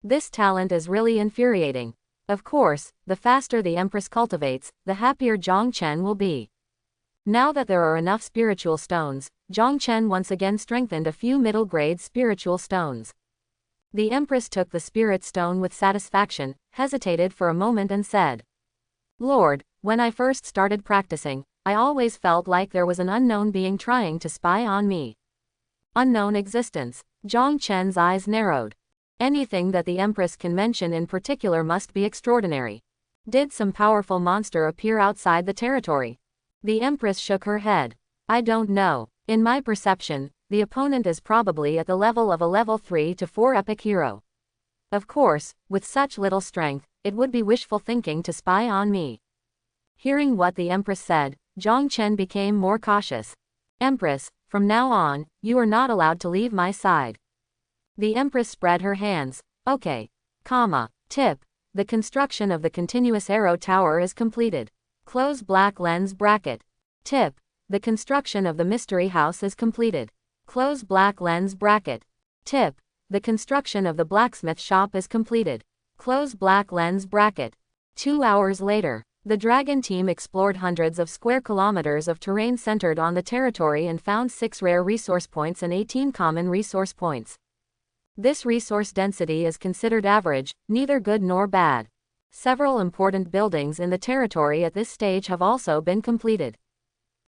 This talent is really infuriating. Of course, the faster the Empress cultivates, the happier Jong Chen will be. Now that there are enough spiritual stones, Jong Chen once again strengthened a few middle-grade spiritual stones. The Empress took the spirit stone with satisfaction, hesitated for a moment and said, Lord, when I first started practicing, I always felt like there was an unknown being trying to spy on me. Unknown existence. Jong Chen's eyes narrowed. Anything that the Empress can mention in particular must be extraordinary. Did some powerful monster appear outside the territory? The Empress shook her head. I don't know. In my perception, the opponent is probably at the level of a level 3 to 4 epic hero. Of course, with such little strength, it would be wishful thinking to spy on me. Hearing what the Empress said, Jong Chen became more cautious. Empress, from now on, you are not allowed to leave my side. The Empress spread her hands. Okay. Tip. The construction of the continuous arrow tower is completed. Close black lens bracket. Tip. The construction of the mystery house is completed. Close black lens bracket. Tip. The construction of the blacksmith shop is completed. Close black lens bracket. 2 hours later, the Dragon team explored hundreds of square kilometers of terrain centered on the territory and found 6 rare resource points and 18 common resource points. This resource density is considered average, neither good nor bad. Several important buildings in the territory at this stage have also been completed.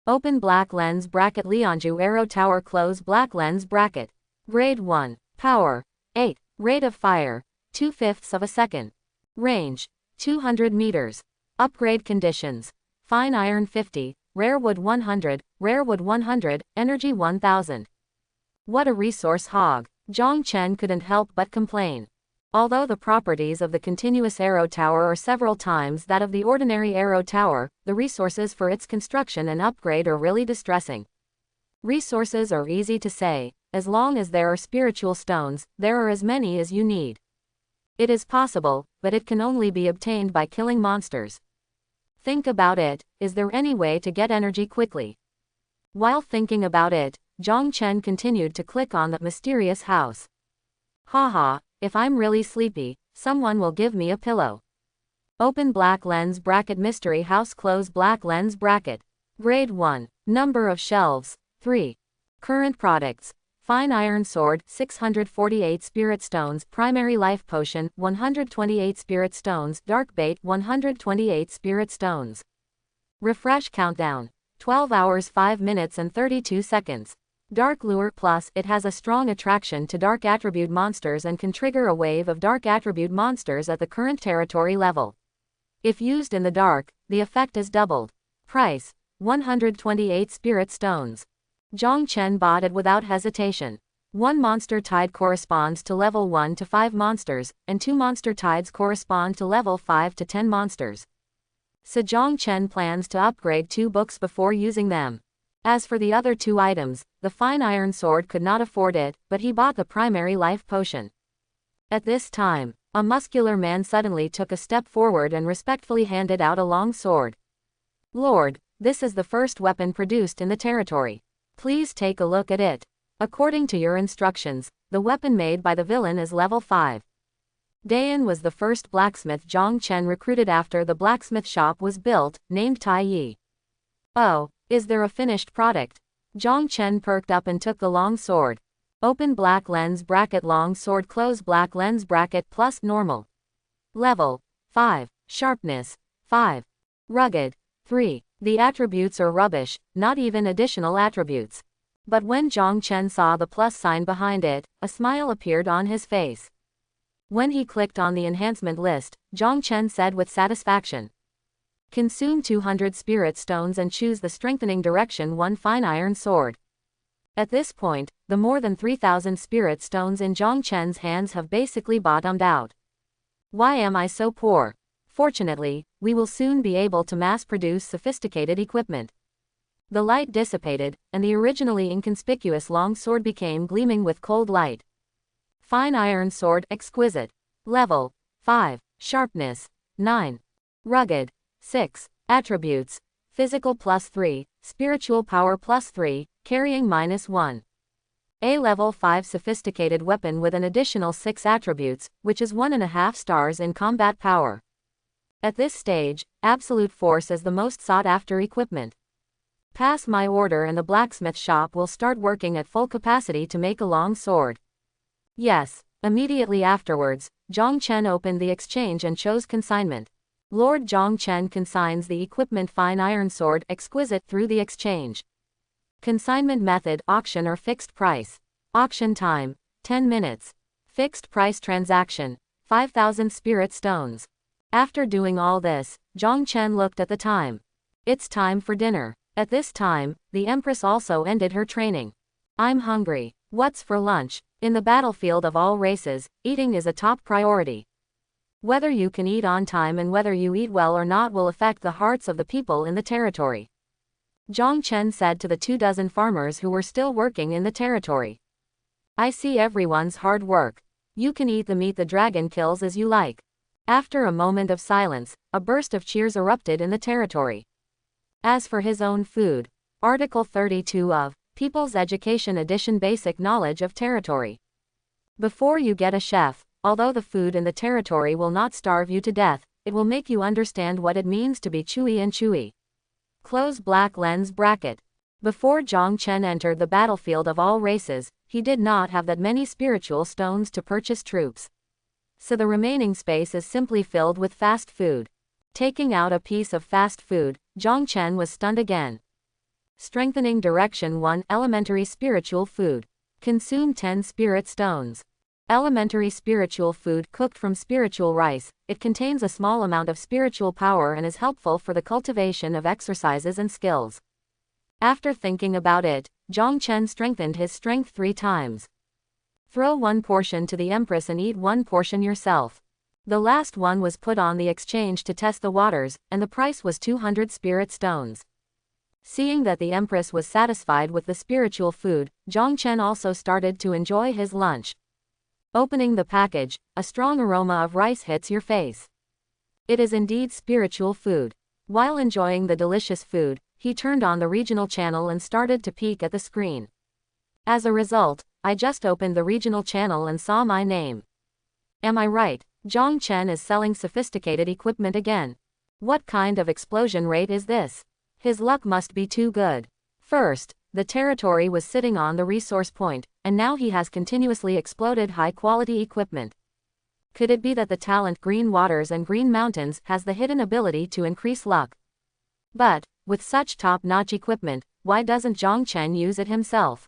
Open black lens bracket Lianju Arrow Tower. Close black lens bracket. Grade 1. Power. 8. Rate of fire. 2/5 of a second. Range. 200 meters. Upgrade conditions. Fine iron 50, rare wood 100, rare wood 100, energy 1000. What a resource hog. Jong Chen couldn't help but complain. Although the properties of the continuous arrow tower are several times that of the ordinary arrow tower, the resources for its construction and upgrade are really distressing. Resources are easy to say. As long as there are spiritual stones, there are as many as you need. It is possible, but it can only be obtained by killing monsters. Think about it, is there any way to get energy quickly? While thinking about it, Jong Chen continued to click on that mysterious house. Haha, if I'm really sleepy, someone will give me a pillow. Open black lens bracket mystery house close black lens bracket. Grade 1. Number of shelves, 3. Current products. Fine iron sword, 648 spirit stones, primary life potion, 128 spirit stones, dark bait, 128 spirit stones. Refresh countdown. 12 hours 5 minutes and 32 seconds. Dark lure plus, it has a strong attraction to dark attribute monsters and can trigger a wave of dark attribute monsters at the current territory level. If used in the dark, the effect is doubled. Price, 128 spirit stones. Jong Chen bought it without hesitation. 1 monster tide corresponds to level 1 to 5 monsters, and 2 monster tides correspond to level 5 to 10 monsters. So Jong Chen plans to upgrade 2 books before using them. As for the other 2 items, the fine iron sword could not afford it, but he bought the primary life potion. At this time, a muscular man suddenly took a step forward and respectfully handed out a long sword. Lord, this is the first weapon produced in the territory. Please take a look at it. According to your instructions, the weapon made by the villain is level 5. Dayan was the first blacksmith Jong Chen recruited after the blacksmith shop was built, named Tai Yi. Oh, is there a finished product? Jong Chen perked up and took the long sword. Open black lens bracket long sword close black lens bracket plus normal. Level 5. Sharpness 5. Rugged 3. The attributes are rubbish, not even additional attributes. But when Jong Chen saw the plus sign behind it, a smile appeared on his face. When he clicked on the enhancement list, Jong Chen said with satisfaction. Consume 200 spirit stones and choose the strengthening direction 1 fine iron sword. At this point, the more than 3,000 spirit stones in Jong Chen's hands have basically bottomed out. Why am I so poor? Fortunately, we will soon be able to mass-produce sophisticated equipment. The light dissipated, and the originally inconspicuous long sword became gleaming with cold light. Fine iron sword exquisite. Level 5. Sharpness 9. Rugged 6. Attributes. Physical plus 3, spiritual power plus 3, carrying minus 1. A level 5 sophisticated weapon with an additional 6 attributes, which is 1.5 stars in combat power. At this stage, absolute force is the most sought after equipment. Pass my order and the blacksmith shop will start working at full capacity to make a long sword. Yes. Immediately afterwards, Jong Chen opened the exchange and chose consignment. Lord Jong Chen consigns the equipment fine iron sword exquisite through the exchange. Consignment method auction or fixed price. Auction time 10 minutes. Fixed price transaction 5,000 spirit stones. After doing all this, Jong Chen looked at the time. It's time for dinner. At this time, the Empress also ended her training. I'm hungry. What's for lunch? In the battlefield of all races, eating is a top priority. Whether you can eat on time and whether you eat well or not will affect the hearts of the people in the territory. Jong Chen said to the 24 farmers who were still working in the territory. I see everyone's hard work. You can eat the meat the dragon kills as you like. After a moment of silence, a burst of cheers erupted in the territory. As for his own food, Article 32 of People's Education Edition Basic Knowledge of Territory. Before you get a chef, although the food in the territory will not starve you to death, it will make you understand what it means to be chewy and chewy. Close black lens bracket. Before Jong Chen entered the battlefield of all races, he did not have that many spiritual stones to purchase troops. So the remaining space is simply filled with fast food. Taking out a piece of fast food, Jong Chen was stunned again. Strengthening Direction 1 Elementary Spiritual Food. Consume 10 spirit stones. Elementary spiritual food cooked from spiritual rice. It contains a small amount of spiritual power and is helpful for the cultivation of exercises and skills. After thinking about it, Jong Chen strengthened his strength 3 times. Throw 1 portion to the Empress and eat 1 portion yourself. The last one was put on the exchange to test the waters, and the price was 200 spirit stones. Seeing that the Empress was satisfied with the spiritual food, Jong Chen also started to enjoy his lunch. Opening the package, a strong aroma of rice hits your face. It is indeed spiritual food. While enjoying the delicious food, he turned on the regional channel and started to peek at the screen. As a result, I just opened the regional channel and saw my name. Am I right? Jong Chen is selling sophisticated equipment again. What kind of explosion rate is this? His luck must be too good. First, the territory was sitting on the resource point, and now he has continuously exploded high-quality equipment. Could it be that the talent Green Waters and Green Mountains has the hidden ability to increase luck? But, with such top-notch equipment, why doesn't Jong Chen use it himself?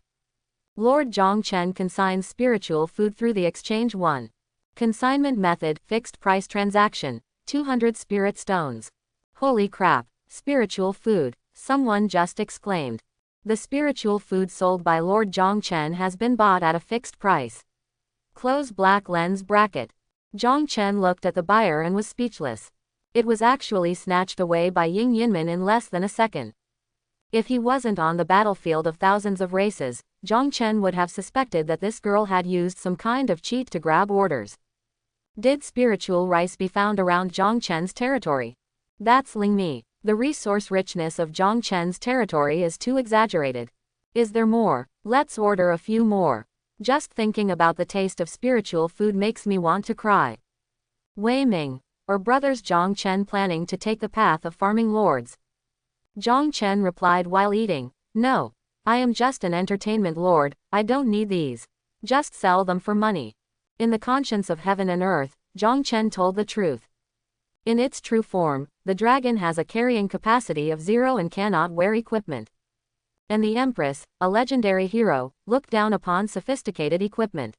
Lord Jong Chen consigns spiritual food through the exchange 1. Consignment method, fixed price transaction, 200 spirit stones. Holy crap, spiritual food, someone just exclaimed. The spiritual food sold by Lord Jong Chen has been bought at a fixed price. Close black lens bracket. Jong Chen looked at the buyer and was speechless. It was actually snatched away by Ying Yinmin in less than a second. If he wasn't on the battlefield of thousands of races, Jong Chen would have suspected that this girl had used some kind of cheat to grab orders. Did spiritual rice be found around Jong Chen's territory? That's Ling Me. The resource richness of Jong Chen's territory is too exaggerated. Is there more? Let's order a few more. Just thinking about the taste of spiritual food makes me want to cry. Wei Ming, or brothers Jong Chen planning to take the path of farming lords? Jong Chen replied while eating, no, I am just an entertainment lord, I don't need these. Just sell them for money. In the conscience of heaven and earth, Jong Chen told the truth. In its true form, the dragon has a carrying capacity of 0 and cannot wear equipment. And the Empress, a legendary hero, looked down upon sophisticated equipment.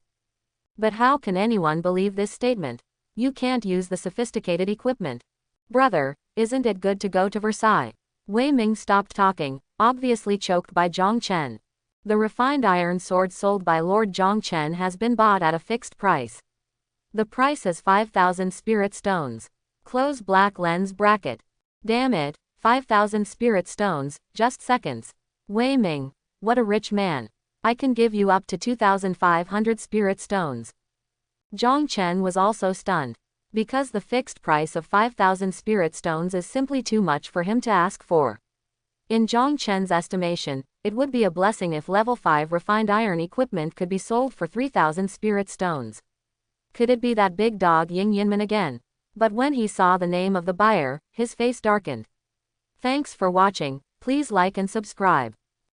But how can anyone believe this statement? You can't use the sophisticated equipment. Brother, isn't it good to go to Versailles? Wei Ming stopped talking, obviously choked by Jong Chen. The refined iron sword sold by Lord Jong Chen has been bought at a fixed price. The price is 5,000 spirit stones. Close black lens bracket. Damn it, 5,000 spirit stones, just seconds. Wei Ming, what a rich man. I can give you up to 2,500 spirit stones. Jong Chen was also stunned. Because the fixed price of 5,000 spirit stones is simply too much for him to ask for. In Jong Chen's estimation, it would be a blessing if level 5 refined iron equipment could be sold for 3,000 spirit stones. Could it be that big dog Ying Yinmin again? But when he saw the name of the buyer, his face darkened. Thanks for watching, please like and subscribe.